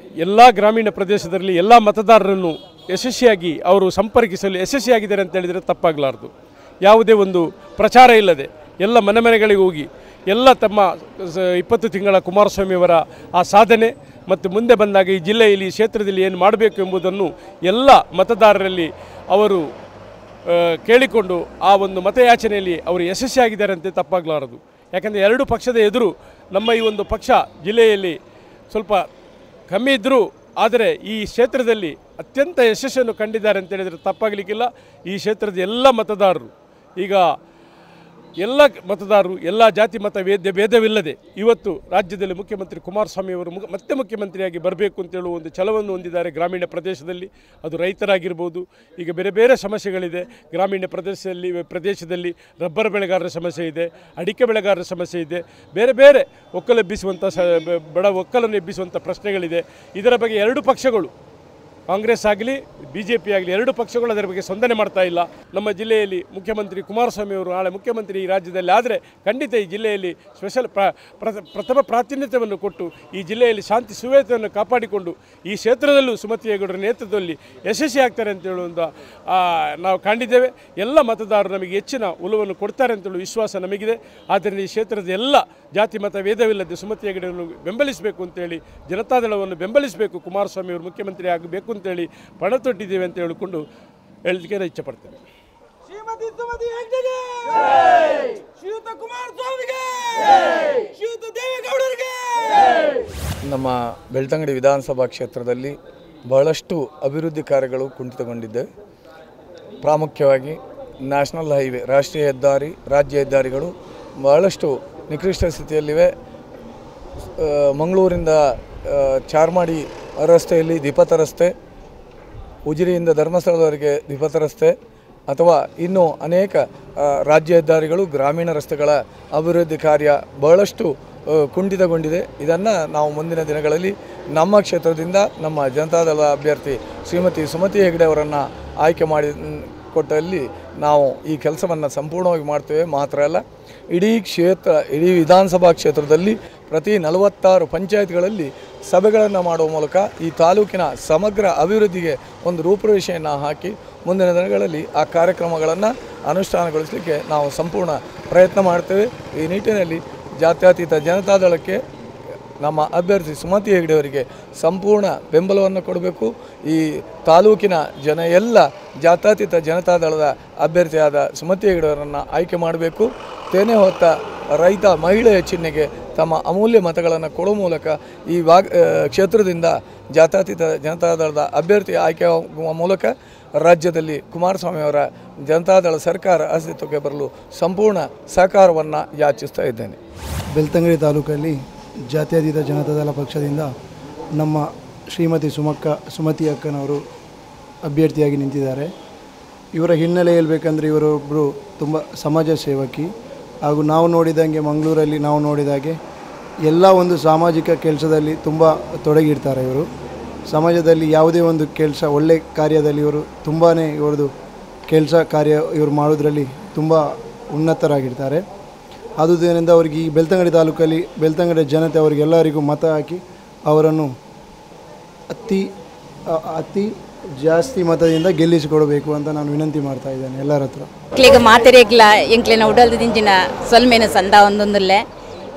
ಎಲ್ಲ ಗ್ರಾಮೀಣ ಪ್ರದೇಶದಲ್ಲಿ ಎಲ್ಲ ಮತದಾರರನ್ನು ಯಶಸ್ವಿಯಾಗಿ ಅವರು ಸಂಪರ್ಕಿಸಲು ಯಶಸ್ವಿಯಾಗಿದ್ದಾರೆ ಅಂತ ಹೇಳಿದರೆ ತಪ್ಪಾಗಲಾರದು. ಯಾವುದೇ ಒಂದು ಪ್ರಚಾರ ಇಲ್ಲದೆ ಎಲ್ಲ ಮನೆಗಳಿಗೆ ಹೋಗಿ ಎಲ್ಲ ತಮ್ಮ 20 ತಿಂಗಳ ಕುಮಾರಸ್ವಾಮಿಯವರ ಆ ಸಾಧನೆ ಮತ್ತು ಮುಂದೆ ಬಂದಾಗ ಈ ಜಿಲ್ಲೆಯಲ್ಲಿ ಈ ಕ್ಷೇತ್ರದಲ್ಲಿ ಏನು ಮಾಡಬೇಕು ಎಂಬುದನ್ನು ಎಲ್ಲ ಮತದಾರರಲ್ಲಿ ಅವರು ಕೇಳಿಕೊಂಡು ಆ ಒಂದು ಮತಯಾಚನೆಯಲ್ಲಿ ಅವರು ಯಶಸ್ವಿಯಾಗಿದ್ದಾರೆ ಅಂತ ತಪ್ಪಾಗಲಾರದು. ಯಾಕಂದರೆ 2 ಪಕ್ಷದ ಎದುರು ನಮ್ಮ ಈ ಒಂದು ಪಕ್ಷ ಜಿಲ್ಲೆಯಲ್ಲಿ ಸ್ವಲ್ಪ ಕಮ್ಮಿ ಇದ್ದರೂ ಆದರೆ ಈ ಕ್ಷೇತ್ರದಲ್ಲಿ ಅತ್ಯಂತ ಯಶಸ್ಸನ್ನು ಕಂಡಿದ್ದಾರೆ ಅಂತ ಹೇಳಿದರೆ ತಪ್ಪಾಗಲಿಕ್ಕಿಲ್ಲ. ಈ ಕ್ಷೇತ್ರದ ಎಲ್ಲ ಮತದಾರರು ಈಗ ಎಲ್ಲ ಜಾತಿ ಮತ ಭೇದವಿಲ್ಲದೆ ಇವತ್ತು ರಾಜ್ಯದಲ್ಲಿ ಮುಖ್ಯಮಂತ್ರಿ ಕುಮಾರಸ್ವಾಮಿಯವರು ಮತ್ತೆ ಮುಖ್ಯಮಂತ್ರಿಯಾಗಿ ಬರಬೇಕು ಅಂತೇಳುವ ಒಂದು ಛಲವನ್ನು ಹೊಂದಿದ್ದಾರೆ. ಗ್ರಾಮೀಣ ಪ್ರದೇಶದಲ್ಲಿ ಅದು ರೈತರಾಗಿರ್ಬೋದು, ಈಗ ಬೇರೆ ಬೇರೆ ಸಮಸ್ಯೆಗಳಿದೆ. ಗ್ರಾಮೀಣ ಪ್ರದೇಶದಲ್ಲಿ ರಬ್ಬರ್ ಬೆಳೆಗಾರರ ಸಮಸ್ಯೆ ಇದೆ, ಅಡಿಕೆ ಬೆಳೆಗಾರರ ಸಮಸ್ಯೆ ಇದೆ, ಬೇರೆ ಬೇರೆ ಬಡ ಒಕ್ಕಲನ್ನು ಎಬ್ಬಿಸುವಂಥ ಪ್ರಶ್ನೆಗಳಿದೆ. ಇದರ ಬಗ್ಗೆ 2 ಪಕ್ಷಗಳು, ಕಾಂಗ್ರೆಸ್ ಆಗಲಿ BJP ಆಗಲಿ, 2 ಪಕ್ಷಗಳು ಅದರ ಬಗ್ಗೆ ಸ್ಪಂದನೆ ಮಾಡ್ತಾ ಇಲ್ಲ. ನಮ್ಮ ಜಿಲ್ಲೆಯಲ್ಲಿ ಮುಖ್ಯಮಂತ್ರಿ ಕುಮಾರಸ್ವಾಮಿಯವರು ನಾಳೆ ಮುಖ್ಯಮಂತ್ರಿ ಈ ರಾಜ್ಯದಲ್ಲಿ ಆದರೆ ಖಂಡಿತ ಈ ಜಿಲ್ಲೆಯಲ್ಲಿ ಪ್ರಥಮ ಪ್ರಾತಿನಿಧ್ಯವನ್ನು ಕೊಟ್ಟು ಈ ಜಿಲ್ಲೆಯಲ್ಲಿ ಶಾಂತಿ ಸುವ್ಯವಸ್ಥೆಯನ್ನು ಕಾಪಾಡಿಕೊಂಡು ಈ ಕ್ಷೇತ್ರದಲ್ಲೂ ಸುಮತಿ ಹೆಗಡೆಯವರ ನೇತೃತ್ವದಲ್ಲಿ ಯಶಸ್ವಿ ಆಗ್ತಾರೆ ಅಂತ ಹೇಳುವಂಥ ನಾವು ಕಂಡಿದ್ದೇವೆ. ಎಲ್ಲ ಮತದಾರರು ನಮಗೆ ಹೆಚ್ಚಿನ ಒಲವನ್ನು ಕೊಡ್ತಾರೆ ಅಂತೇಳಿ ವಿಶ್ವಾಸ ನಮಗಿದೆ. ಆದ್ದರಿಂದ ಈ ಕ್ಷೇತ್ರದ ಎಲ್ಲ ಜಾತಿ ಮತ ಭೇದವಿಲ್ಲದೆ ಸುಮತಿ ಹೆಗಡೆಯನ್ನು ಬೆಂಬಲಿಸಬೇಕು ಅಂತೇಳಿ, ಜನತಾದಳವನ್ನು ಬೆಂಬಲಿಸಬೇಕು, ಕುಮಾರಸ್ವಾಮಿಯವರು ಮುಖ್ಯಮಂತ್ರಿ ಆಗಬೇಕು ಅಂತೇಳಿ ಪಣ ತೊಟ್ಟಿದ್ದೇವೆ ಅಂತ ಹೇಳಿಕೊಂಡು ಹೇಳಲಿಕ್ಕೆ ಇಚ್ಛೆಪಡ್ತೇನೆ. ನಮ್ಮ ಬೆಳ್ತಂಗಡಿ ವಿಧಾನಸಭಾ ಕ್ಷೇತ್ರದಲ್ಲಿ ಬಹಳಷ್ಟು ಅಭಿವೃದ್ಧಿ ಕಾರ್ಯಗಳು ಕುಂಠಿತಗೊಂಡಿದೆ. ಪ್ರಾಮುಖ್ಯವಾಗಿ ನ್ಯಾಷನಲ್ ಹೈವೇ, ರಾಷ್ಟ್ರೀಯ ಹೆದ್ದಾರಿ, ರಾಜ್ಯ ಹೆದ್ದಾರಿಗಳು ಬಹಳಷ್ಟು ನಿಕೃಷ್ಟ ಸ್ಥಿತಿಯಲ್ಲಿವೆ. ಮಂಗಳೂರಿಂದ ಚಾರ್ಮಾಡಿ ರಸ್ತೆಯಲ್ಲಿ ದ್ವಿಪಥ ರಸ್ತೆ, ಉಜಿರೆಯಿಂದ ಧರ್ಮಸ್ಥಳದವರೆಗೆ ದ್ವಿಪಥ ರಸ್ತೆ ಅಥವಾ ಇನ್ನೂ ಅನೇಕ ರಾಜ್ಯ ಹೆದ್ದಾರಿಗಳು, ಗ್ರಾಮೀಣ ರಸ್ತೆಗಳ ಅಭಿವೃದ್ಧಿ ಕಾರ್ಯ ಬಹಳಷ್ಟು ಕುಂಠಿತಗೊಂಡಿದೆ. ಇದನ್ನು ನಾವು ಮುಂದಿನ ದಿನಗಳಲ್ಲಿ ನಮ್ಮ ಕ್ಷೇತ್ರದಿಂದ ನಮ್ಮ ಜನತಾದಳ ಅಭ್ಯರ್ಥಿ ಶ್ರೀಮತಿ ಸುಮತಿ ಹೆಗಡೆ ಅವರನ್ನು ಆಯ್ಕೆ ಕೊಟ್ಟಲ್ಲಿ ನಾವು ಈ ಕೆಲಸವನ್ನು ಸಂಪೂರ್ಣವಾಗಿ ಮಾಡ್ತೇವೆ. ಮಾತ್ರ ಅಲ್ಲ, ಇಡೀ ವಿಧಾನಸಭಾ ಕ್ಷೇತ್ರದಲ್ಲಿ ಪ್ರತಿ 46 ಪಂಚಾಯತ್ಗಳಲ್ಲಿ ಸಭೆಗಳನ್ನು ಮಾಡುವ ಮೂಲಕ ಈ ತಾಲೂಕಿನ ಸಮಗ್ರ ಅಭಿವೃದ್ಧಿಗೆ ಒಂದು ರೂಪುರೇಷೆಯನ್ನು ಹಾಕಿ ಮುಂದಿನ ದಿನಗಳಲ್ಲಿ ಆ ಕಾರ್ಯಕ್ರಮಗಳನ್ನು ಅನುಷ್ಠಾನಗೊಳಿಸಲಿಕ್ಕೆ ನಾವು ಸಂಪೂರ್ಣ ಪ್ರಯತ್ನ ಮಾಡ್ತೇವೆ. ಈ ನಿಟ್ಟಿನಲ್ಲಿ ಜಾತ್ಯತೀತ ಜನತಾದಳಕ್ಕೆ ನಮ್ಮ ಅಭ್ಯರ್ಥಿ ಸುಮತಿ ಹೆಗಡೆಯವರಿಗೆ ಸಂಪೂರ್ಣ ಬೆಂಬಲವನ್ನು ಕೊಡಬೇಕು. ಈ ತಾಲೂಕಿನ ಎಲ್ಲ ಜಾತ್ಯತೀತ ಜನತಾದಳದ ಅಭ್ಯರ್ಥಿಯಾದ ಸುಮತಿ ಹೆಗಡೆಯವರನ್ನು ಆಯ್ಕೆ ಮಾಡಬೇಕು. ತೆನೆ ಹೊತ್ತ ರೈತ ಮಹಿಳೆಯ ಚಿಹ್ನೆಗೆ ತಮ್ಮ ಅಮೂಲ್ಯ ಮತಗಳನ್ನು ಕೊಡುವ ಮೂಲಕ ಈ ಕ್ಷೇತ್ರದಿಂದ ಜಾತ್ಯತೀತ ಜನತಾದಳದ ಅಭ್ಯರ್ಥಿ ಆಯ್ಕೆಯಾಗುವ ಮೂಲಕ ರಾಜ್ಯದಲ್ಲಿ ಕುಮಾರಸ್ವಾಮಿ ಅವರ ಜನತಾದಳ ಸರ್ಕಾರ ಅಸ್ತಿತ್ವಕ್ಕೆ ಬರಲು ಸಂಪೂರ್ಣ ಸಹಕಾರವನ್ನು ಯಾಚಿಸ್ತಾ ಇದ್ದೇನೆ. ಬೆಳ್ತಂಗಡಿ ತಾಲೂಕಲ್ಲಿ ಜಾತ್ಯತೀತ ಜನತಾದಳ ಪಕ್ಷದಿಂದ ನಮ್ಮ ಶ್ರೀಮತಿ ಸುಮತಿ ಅಕ್ಕನವರು ಅಭ್ಯರ್ಥಿಯಾಗಿ ನಿಂತಿದ್ದಾರೆ. ಇವರ ಹಿನ್ನೆಲೆ ಹೇಳ್ಬೇಕಂದ್ರೆ ಇವರೊಬ್ಬರು ತುಂಬ ಸಮಾಜ ಸೇವಕಿ ಹಾಗೂ ನಾವು ನೋಡಿದಂಗೆ ಮಂಗಳೂರಲ್ಲಿ ನಾವು ನೋಡಿದಾಗೆ ಎಲ್ಲ ಒಂದು ಸಾಮಾಜಿಕ ಕೆಲಸದಲ್ಲಿ ತುಂಬ ತೊಡಗಿರ್ತಾರೆ. ಇವರು ಸಮಾಜದಲ್ಲಿ ಯಾವುದೇ ಒಂದು ಕೆಲಸ ಒಳ್ಳೆ ಕಾರ್ಯದಲ್ಲಿ ಇವರು ತುಂಬಾ ಇವ್ರದ್ದು ಕೆಲಸ ಕಾರ್ಯ ಇವರು ಮಾಡೋದ್ರಲ್ಲಿ ತುಂಬ ಉನ್ನತರಾಗಿರ್ತಾರೆ. ಆದುದರಿಂದ ಅವರಿಗೆ ಈ ಬೆಳ್ತಂಗಡಿ ತಾಲೂಕಲ್ಲಿ ಬೆಳ್ತಂಗಡಿ ಜನತೆ ಅವರಿಗೆಲ್ಲರಿಗೂ ಮತ ಹಾಕಿ ಅವರನ್ನು ಅತಿ ಜಾಸ್ತಿ ಮತದಿಂದ ಗೆಲ್ಲಿಸಿಕೊಡಬೇಕು ಅಂತ ನಾನು ವಿನಂತಿ ಮಾಡ್ತಾ ಇದ್ದೇನೆ ಎಲ್ಲರ ಹತ್ರ. ಎಂಕ್ಲೆಗ ಮಾತೆರೆಗ್ಲ ಎಂಕ್ಲೆನ ಉಡಲ್ದ ದಿಂಜಿನ ಸೊಲ್ಮೇನ ಸಂದ ಒಂದೊಂದಲ್ಲೇ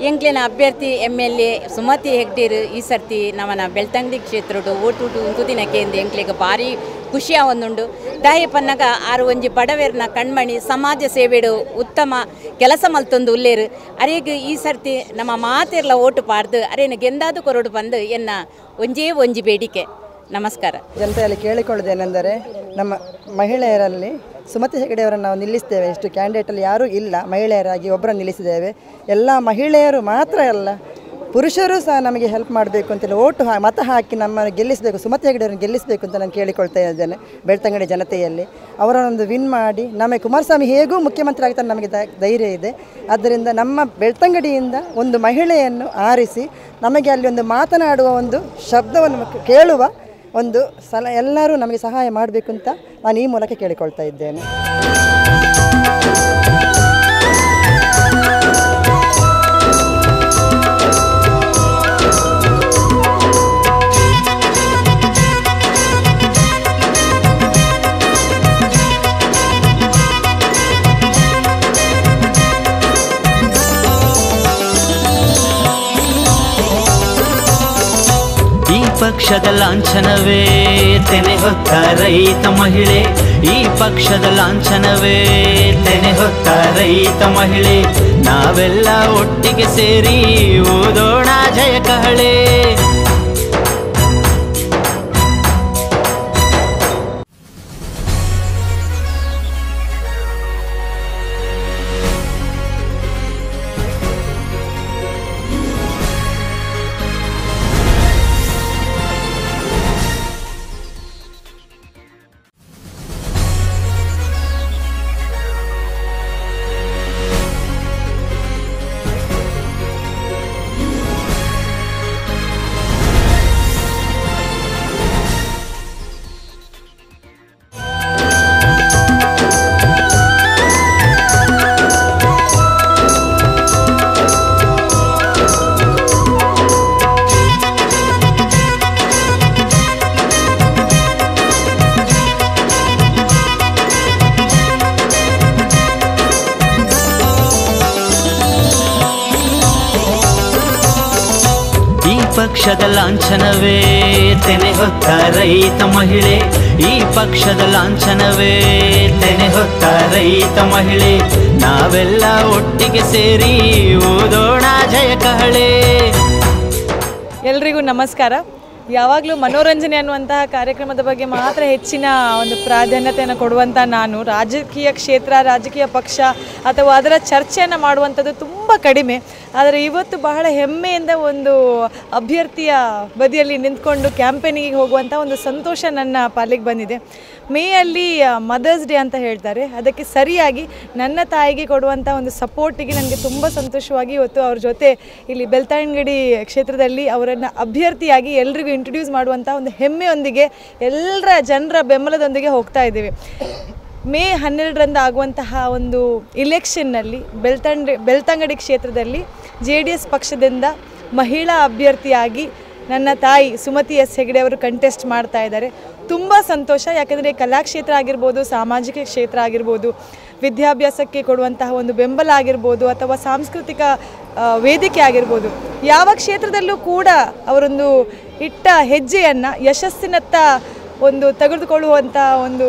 ಎಂಕ್ಲೆನ ಅಭ್ಯರ್ಥಿ MLA ಸುಮತಿ ಹೆಗ್ಡೇರು ಈ ಸರ್ತಿ ನಮ್ಮನ ಬೆಳ್ತಂಗಡಿ ಕ್ಷೇತ್ರಡು ಓಟು ಉಂತುದಿನಕ್ಕೆ ಎಂದು ಎಂಕ್ಲೆಗ ಭಾರಿ ಖುಷಿಯ ಒಂದುಂಡು. ದಾಯಿ ಪನ್ನಗ ಆರು ಒಂಜಿ ಬಡವೇರ್ನ ಕಣ್ಮಣಿ ಸಮಾಜ ಸೇವೆಡು ಉತ್ತಮ ಕೆಲಸ ಮಲ್ತೊಂದು ಉಲ್ಲೇರು ಅರೆಗೆ ಈ ಸರ್ತಿ ನಮ್ಮ ಮಾತೆರ್ಲ ಓಟು ಪಾರ್ದು ಅರೇನ ಗೆಂದಾದು ಕೊರಡು ಬಂದು ಎನ್ನ ಒಂಜಿ ಬೇಡಿಕೆ. ನಮಸ್ಕಾರ. ಜನತೆಯಲ್ಲಿ ಕೇಳಿಕೊಳ್ಳುವುದೇನೆಂದರೆ ನಮ್ಮ ಮಹಿಳೆಯರಲ್ಲಿ ಸುಮತಿ ಹೆಗಡೆಯವರನ್ನು ನಾವು ನಿಲ್ಲಿಸ್ತೇವೆ. ಇಷ್ಟು ಕ್ಯಾಂಡಿಡೇಟಲ್ಲಿ ಯಾರೂ ಇಲ್ಲ, ಮಹಿಳೆಯರಾಗಿ ಒಬ್ಬರನ್ನು ನಿಲ್ಲಿಸಿದ್ದೇವೆ. ಎಲ್ಲ ಮಹಿಳೆಯರು ಮಾತ್ರ ಅಲ್ಲ, ಪುರುಷರು ಸಹ ನಮಗೆ ಹೆಲ್ಪ್ ಮಾಡಬೇಕು ಅಂತೇಳಿ ಮತ ಹಾಕಿ ನಮ್ಮನ್ನು ಗೆಲ್ಲಿಸಬೇಕು, ಸುಮತಿ ಹೆಗಡೆಯವರನ್ನು ಗೆಲ್ಲಿಸಬೇಕು ಅಂತ ನಾನು ಕೇಳಿಕೊಳ್ತಾ ಇದ್ದೇನೆ. ಬೆಳ್ತಂಗಡಿ ಜನತೆಯಲ್ಲಿ ಅವರನ್ನೊಂದು ವಿನ್ ಮಾಡಿ ನಮಗೆ ಕುಮಾರಸ್ವಾಮಿ ಹೇಗೂ ಮುಖ್ಯಮಂತ್ರಿ ಆಗ್ತಾರೆ ನಮಗೆ ಧೈರ್ಯ ಇದೆ. ಆದ್ದರಿಂದ ನಮ್ಮ ಬೆಳ್ತಂಗಡಿಯಿಂದ ಒಂದು ಮಹಿಳೆಯನ್ನು ಆರಿಸಿ ನಮಗೆ ಅಲ್ಲಿ ಒಂದು ಮಾತನಾಡುವ ಒಂದು ಶಬ್ದವನ್ನು ಕೇಳುವ ಒಂದು ಎಲ್ಲರೂ ನಮಗೆ ಸಹಾಯ ಮಾಡಬೇಕು ಅಂತ ನಾನು ಈ ಮೂಲಕ ಕೇಳಿಕೊಳ್ತಾ ಇದ್ದೇನೆ. ಪಕ್ಷದ ಲಾಂಛನವೇ ತೆನೆ ಹೊತ್ತ ರೈತ ಮಹಿಳೆ, ಈ ಪಕ್ಷದ ಲಾಂಛನವೇ ತೆನೆ ಹೊತ್ತ ರೈತ ಮಹಿಳೆ, ನಾವೆಲ್ಲ ಒಟ್ಟಿಗೆ ಸೇರಿ ಓದೋಣ ಜಯ ಕಹಳೆ. ಪಕ್ಷದ ಲಾಂಛನವೇ ತೆನೆ ಹೊತ್ತ ರೈತ ಮಹಿಳೆ, ಈ ಪಕ್ಷದ ಲಾಂಛನವೇ ತೆನೆ ಹೊತ್ತ ರೈತ ಮಹಿಳೆ, ನಾವೆಲ್ಲ ಒಟ್ಟಿಗೆ ಸೇರಿ ಓದೋಣ ಜಯ ಕಹಳೆ. ಎಲ್ರಿಗೂ ನಮಸ್ಕಾರ. ಯಾವಾಗಲೂ ಮನೋರಂಜನೆ ಅನ್ನುವಂತಹ ಕಾರ್ಯಕ್ರಮದ ಬಗ್ಗೆ ಮಾತ್ರ ಹೆಚ್ಚಿನ ಒಂದು ಪ್ರಾಧಾನ್ಯತೆಯನ್ನು ಕೊಡುವಂಥ ನಾನು ರಾಜಕೀಯ ಕ್ಷೇತ್ರ, ರಾಜಕೀಯ ಪಕ್ಷ ಅಥವಾ ಅದರ ಚರ್ಚೆಯನ್ನು ಮಾಡುವಂಥದ್ದು ತುಂಬ ಕಡಿಮೆ. ಆದರೆ ಇವತ್ತು ಬಹಳ ಹೆಮ್ಮೆಯಿಂದ ಒಂದು ಅಭ್ಯರ್ಥಿಯ ಬದಿಯಲ್ಲಿ ನಿಂತ್ಕೊಂಡು ಕ್ಯಾಂಪೇನಿಗೆ ಹೋಗುವಂಥ ಒಂದು ಸಂತೋಷ ನನ್ನ ಪಾಲಿಗೆ ಬಂದಿದೆ. ಮೇಯಲ್ಲಿ ಮದರ್ಸ್ ಡೇ ಅಂತ ಹೇಳ್ತಾರೆ, ಅದಕ್ಕೆ ಸರಿಯಾಗಿ ನನ್ನ ತಾಯಿಗೆ ಕೊಡುವಂಥ ಒಂದು ಸಪೋರ್ಟಿಗೆ ನನಗೆ ತುಂಬ ಸಂತೋಷವಾಗಿ ಇವತ್ತು ಅವ್ರ ಜೊತೆ ಇಲ್ಲಿ ಬೆಳ್ತಂಗಡಿ ಕ್ಷೇತ್ರದಲ್ಲಿ ಅವರನ್ನು ಅಭ್ಯರ್ಥಿಯಾಗಿ ಎಲ್ರಿಗೂ ಇಂಟ್ರೊಡ್ಯೂಸ್ ಮಾಡುವಂಥ ಒಂದು ಹೆಮ್ಮೆಯೊಂದಿಗೆ ಎಲ್ಲರ ಜನರ ಬೆಂಬಲದೊಂದಿಗೆ ಹೋಗ್ತಾ ಇದ್ದೀವಿ. ಮೇ 12ರಂದು ಆಗುವಂತಹ ಒಂದು ಇಲೆಕ್ಷನ್ನಲ್ಲಿ ಬೆಳ್ತಂಗಡಿ ಕ್ಷೇತ್ರದಲ್ಲಿ JDS ಪಕ್ಷದಿಂದ ಮಹಿಳಾ ಅಭ್ಯರ್ಥಿಯಾಗಿ ನನ್ನ ತಾಯಿ ಸುಮತಿ S ಹೆಗಡೆ ಅವರು ಕಂಟೆಸ್ಟ್ ಮಾಡ್ತಾ ಇದ್ದಾರೆ. ತುಂಬ ಸಂತೋಷ. ಯಾಕೆಂದರೆ ಕಲಾಕ್ಷೇತ್ರ ಆಗಿರ್ಬೋದು, ಸಾಮಾಜಿಕ ಕ್ಷೇತ್ರ ಆಗಿರ್ಬೋದು, ವಿದ್ಯಾಭ್ಯಾಸಕ್ಕೆ ಕೊಡುವಂತಹ ಒಂದು ಬೆಂಬಲ ಆಗಿರ್ಬೋದು ಅಥವಾ ಸಾಂಸ್ಕೃತಿಕ ವೇದಿಕೆ ಆಗಿರ್ಬೋದು, ಯಾವ ಕ್ಷೇತ್ರದಲ್ಲೂ ಕೂಡ ಅವರೊಂದು ಇಟ್ಟ ಹೆಜ್ಜೆಯನ್ನು ಯಶಸ್ಸಿನತ್ತ ಒಂದು ತೆಗೆದುಕೊಳ್ಳುವಂಥ ಒಂದು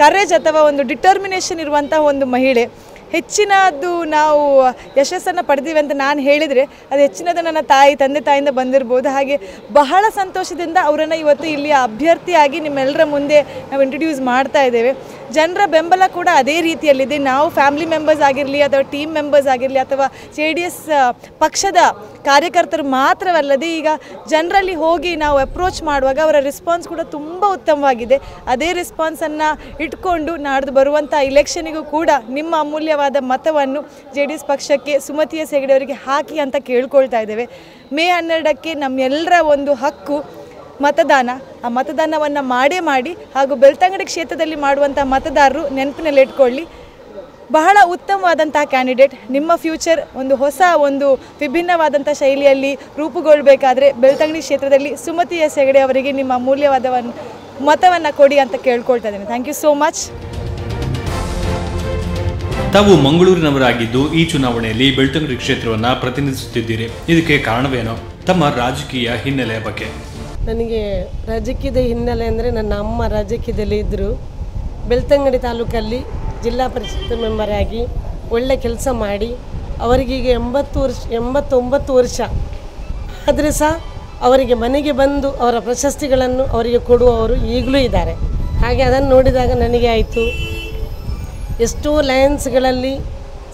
ಕರೇಜ್ ಅಥವಾ ಒಂದು ಡಿಟರ್ಮಿನೇಷನ್ ಇರುವಂಥ ಒಂದು ಮಹಿಳೆ. ಹೆಚ್ಚಿನದ್ದು ನಾವು ಯಶಸ್ಸನ್ನು ಪಡೆದೀವಿ ಅಂತ ನಾನು ಹೇಳಿದರೆ ಅದು ಹೆಚ್ಚಿನದು ನನ್ನ ತಂದೆ ತಾಯಿಯಿಂದ ಬಂದಿರ್ಬೋದು. ಹಾಗೆ ಬಹಳ ಸಂತೋಷದಿಂದ ಅವರನ್ನು ಇವತ್ತು ಇಲ್ಲಿ ಅಭ್ಯರ್ಥಿಯಾಗಿ ನಿಮ್ಮೆಲ್ಲರ ಮುಂದೆ ನಾವು ಇಂಟ್ರೊಡ್ಯೂಸ್ ಮಾಡ್ತಾ ಇದ್ದೇವೆ. ಜನರ ಬೆಂಬಲ ಕೂಡ ಅದೇ ರೀತಿಯಲ್ಲಿದೆ. ನಾವು ಫ್ಯಾಮಿಲಿ ಮೆಂಬರ್ಸ್ ಆಗಿರಲಿ ಅಥವಾ ಟೀಮ್ ಮೆಂಬರ್ಸ್ ಆಗಿರಲಿ ಅಥವಾ JDS ಪಕ್ಷದ ಕಾರ್ಯಕರ್ತರು ಮಾತ್ರವಲ್ಲದೆ ಈಗ ಜನರಲ್ಲಿ ಹೋಗಿ ನಾವು ಅಪ್ರೋಚ್ ಮಾಡುವಾಗ ಅವರ ರೆಸ್ಪಾನ್ಸ್ ಕೂಡ ತುಂಬ ಉತ್ತಮವಾಗಿದೆ. ಅದೇ ರೆಸ್ಪಾನ್ಸನ್ನು ಇಟ್ಕೊಂಡು ನಾಡ್ದು ಬರುವಂಥ ಇಲೆಕ್ಷನಿಗೂ ಕೂಡ ನಿಮ್ಮ ಅಮೂಲ್ಯವಾದ ಮತವನ್ನು JDS ಪಕ್ಷಕ್ಕೆ ಸುಮತಿ ಎಸ್ ಹೆಗಡೆ ಅವರಿಗೆ ಹಾಕಿ ಅಂತ ಕೇಳ್ಕೊಳ್ತಾ ಇದ್ದೇವೆ. ಮೇ 12ಕ್ಕೆ ನಮ್ಮೆಲ್ಲರ ಒಂದು ಹಕ್ಕು ಮತದಾನ. ಆ ಮತದಾನವನ್ನು ಮಾಡಿ ಹಾಗೂ ಬೆಳ್ತಂಗಡಿ ಕ್ಷೇತ್ರದಲ್ಲಿ ಮಾಡುವಂಥ ಮತದಾರರು ನೆನಪಿನಲ್ಲಿ ಇಟ್ಕೊಳ್ಳಿ, ಬಹಳ ಉತ್ತಮವಾದಂತಹ ಕ್ಯಾಂಡಿಡೇಟ್. ನಿಮ್ಮ ಫ್ಯೂಚರ್ ಹೊಸ ವಿಭಿನ್ನವಾದಂಥ ಶೈಲಿಯಲ್ಲಿ ರೂಪುಗೊಳ್ಳಬೇಕಾದ್ರೆ ಬೆಳ್ತಂಗಡಿ ಕ್ಷೇತ್ರದಲ್ಲಿ ಸುಮತಿ ಎಸ್ ಹೆಗಡೆ ಅವರಿಗೆ ನಿಮ್ಮ ಅಮೂಲ್ಯವಾದ ಮತವನ್ನು ಕೊಡಿ ಅಂತ ಕೇಳ್ಕೊಳ್ತಾ ಇದ್ದೀನಿ. Thank you so much. ತಾವು ಮಂಗಳೂರಿನವರಾಗಿದ್ದು ಈ ಚುನಾವಣೆಯಲ್ಲಿ ಬೆಳ್ತಂಗಡಿ ಕ್ಷೇತ್ರವನ್ನು ಪ್ರತಿನಿಧಿಸುತ್ತಿದ್ದೀರಿ. ಇದಕ್ಕೆ ಕಾರಣವೇನೋ? ತಮ್ಮ ರಾಜಕೀಯ ಹಿನ್ನೆಲೆಯ ಬಗ್ಗೆ. ನನಗೆ ರಾಜಕೀಯದ ಹಿನ್ನೆಲೆ ಅಂದರೆ ನನ್ನ ಅಮ್ಮ ರಾಜಕೀಯದಲ್ಲಿ ಇದ್ದರು. ಬೆಳ್ತಂಗಡಿ ತಾಲೂಕಲ್ಲಿ ಜಿಲ್ಲಾ ಪರಿಷತ್ ಮೆಂಬರ್ ಆಗಿ ಒಳ್ಳೆ ಕೆಲಸ ಮಾಡಿ ಅವರಿಗೀಗ 89 ವರ್ಷ ಆದರೆ ಸಹ ಅವರಿಗೆ ಮನೆಗೆ ಬಂದು ಅವರ ಪ್ರಶಸ್ತಿಗಳನ್ನು ಅವರಿಗೆ ಕೊಡುವವರು ಈಗಲೂ ಇದ್ದಾರೆ. ಹಾಗೆ ಅದನ್ನು ನೋಡಿದಾಗ ನನಗೆ ಆಯಿತು, ಎಷ್ಟೋ ಲಯನ್ಸ್ಗಳಲ್ಲಿ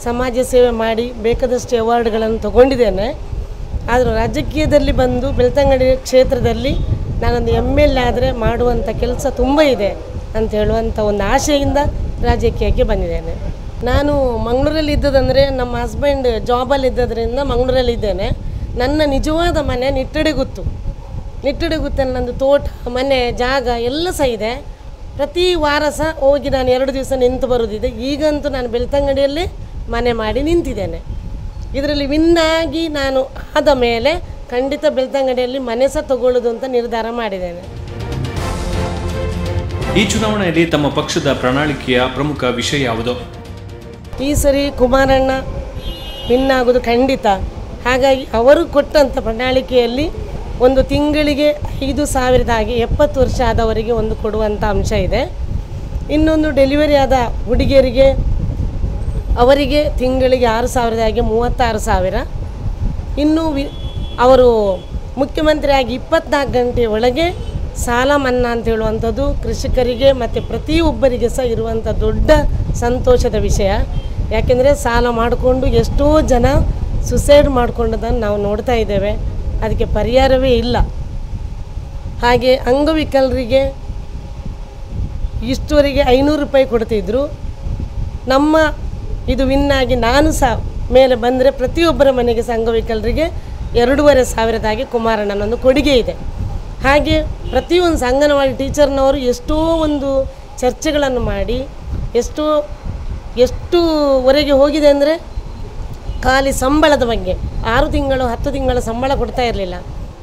ಸಮಾಜ ಸೇವೆ ಮಾಡಿ ಬೇಕಾದಷ್ಟು ಅವಾರ್ಡ್ಗಳನ್ನು ತಗೊಂಡಿದ್ದೇನೆ. ಆದರೂ ರಾಜಕೀಯದಲ್ಲಿ ಬಂದು ಬೆಳ್ತಂಗಡಿ ಕ್ಷೇತ್ರದಲ್ಲಿ ನಾನೊಂದು MLA ಆದರೆ ಮಾಡುವಂಥ ಕೆಲಸ ತುಂಬ ಇದೆ ಅಂತ ಹೇಳುವಂಥ ಒಂದು ಆಶೆಯಿಂದ ರಾಜಕೀಯಕ್ಕೆ ಬಂದಿದ್ದೇನೆ. ನಾನು ಮಂಗಳೂರಲ್ಲಿ ಇದ್ದದಂದರೆ ನಮ್ಮ ಹಸ್ಬೆಂಡ್ ಜಾಬಲ್ಲಿ ಇದ್ದದ್ರಿಂದ ಮಂಗಳೂರಲ್ಲಿದ್ದೇನೆ. ನನ್ನ ನಿಜವಾದ ಮನೆ ನಿಟ್ಟಡೆಗುತ್ತು. ನಿಟ್ಟಡೆಗುತ್ತಲ್ಲಿ ನಂದು ತೋಟ, ಮನೆ, ಜಾಗ ಎಲ್ಲ ಸಹ ಇದೆ. ಪ್ರತಿ ವಾರ ಸಹ ಹೋಗಿ ನಾನು 2 ದಿವಸ ನಿಂತು ಬರೋದಿದೆ. ಈಗಂತೂ ನಾನು ಬೆಳ್ತಂಗಡಿಯಲ್ಲೇ ಮನೆ ಮಾಡಿ ನಿಂತಿದ್ದೇನೆ. ಇದರಲ್ಲಿ ವಿನ್ನಾಗಿ ನಾನು ಆದ ಮೇಲೆ ಖಂಡಿತ ಬೆಳ್ತಂಗಡಿಯಲ್ಲಿ ಮನೆ ಸಹ ತಗೊಳ್ಳೋದು ಅಂತ ನಿರ್ಧಾರ ಮಾಡಿದ್ದೇನೆ. ಈ ಚುನಾವಣೆಯಲ್ಲಿ ತಮ್ಮ ಪಕ್ಷದ ಪ್ರಣಾಳಿಕೆಯ ಪ್ರಮುಖ ವಿಷಯ ಯಾವುದು? ಈ ಸರಿ ಕುಮಾರಣ್ಣ ವಿನ್ ಆಗೋದು ಖಂಡಿತ. ಹಾಗಾಗಿ ಅವರು ಕೊಟ್ಟಂಥ ಪ್ರಣಾಳಿಕೆಯಲ್ಲಿ ಒಂದು ತಿಂಗಳಿಗೆ 5,000 ಆಗಿ 70 ವರ್ಷ ಆದವರಿಗೆ ಒಂದು ಕೊಡುವಂಥ ಅಂಶ ಇದೆ. ಇನ್ನೊಂದು ಡೆಲಿವರಿ ಆದ ಹುಡುಗಿಯರಿಗೆ ಅವರಿಗೆ ತಿಂಗಳಿಗೆ 6,000 ಆಗಿ 36,000. ಇನ್ನು ಅವರು ಮುಖ್ಯಮಂತ್ರಿಯಾಗಿ 24 ಗಂಟೆ ಒಳಗೆ ಸಾಲ ಮನ್ನಾ ಅಂತ ಹೇಳುವಂಥದ್ದು ಕೃಷಿಕರಿಗೆ ಮತ್ತು ಪ್ರತಿಯೊಬ್ಬರಿಗೆ ಸಹ ಇರುವಂಥ ದೊಡ್ಡ ಸಂತೋಷದ ವಿಷಯ. ಯಾಕೆಂದರೆ ಸಾಲ ಮಾಡಿಕೊಂಡು ಎಷ್ಟೋ ಜನ ಸುಸೈಡ್ ಮಾಡಿಕೊಂಡದನ್ನು ನಾವು ನೋಡ್ತಾ ಇದ್ದೇವೆ. ಅದಕ್ಕೆ ಪರಿಹಾರವೇ ಇಲ್ಲ. ಹಾಗೆ ಅಂಗವಿಕಲರಿಗೆ ಇಷ್ಟುವರೆಗೆ 500 ರೂಪಾಯಿ ಕೊಡ್ತಿದ್ರು. ನಮ್ಮ ಇದು ವಿನ್ನಾಗಿ ನಾನು ಸಹ ಮೇಲೆ ಬಂದರೆ ಪ್ರತಿಯೊಬ್ಬರ ಮನೆಗೆ ಸಹ ಅಂಗವಿಕಲರಿಗೆ 2,500 ಆಗಿ ಕುಮಾರಣ್ಣನೊಂದು ಕೊಡುಗೆ ಇದೆ. ಹಾಗೆ ಪ್ರತಿಯೊಂದು ಅಂಗನವಾಡಿ ಟೀಚರ್ನವರು ಎಷ್ಟೋ ಒಂದು ಚರ್ಚೆಗಳನ್ನು ಮಾಡಿ ಎಷ್ಟುವರೆಗೆ ಹೋಗಿದೆ ಅಂದರೆ ಖಾಲಿ ಸಂಬಳದ ಬಗ್ಗೆ 6 ತಿಂಗಳು 10 ತಿಂಗಳ ಸಂಬಳ ಕೊಡ್ತಾ ಇರಲಿಲ್ಲ.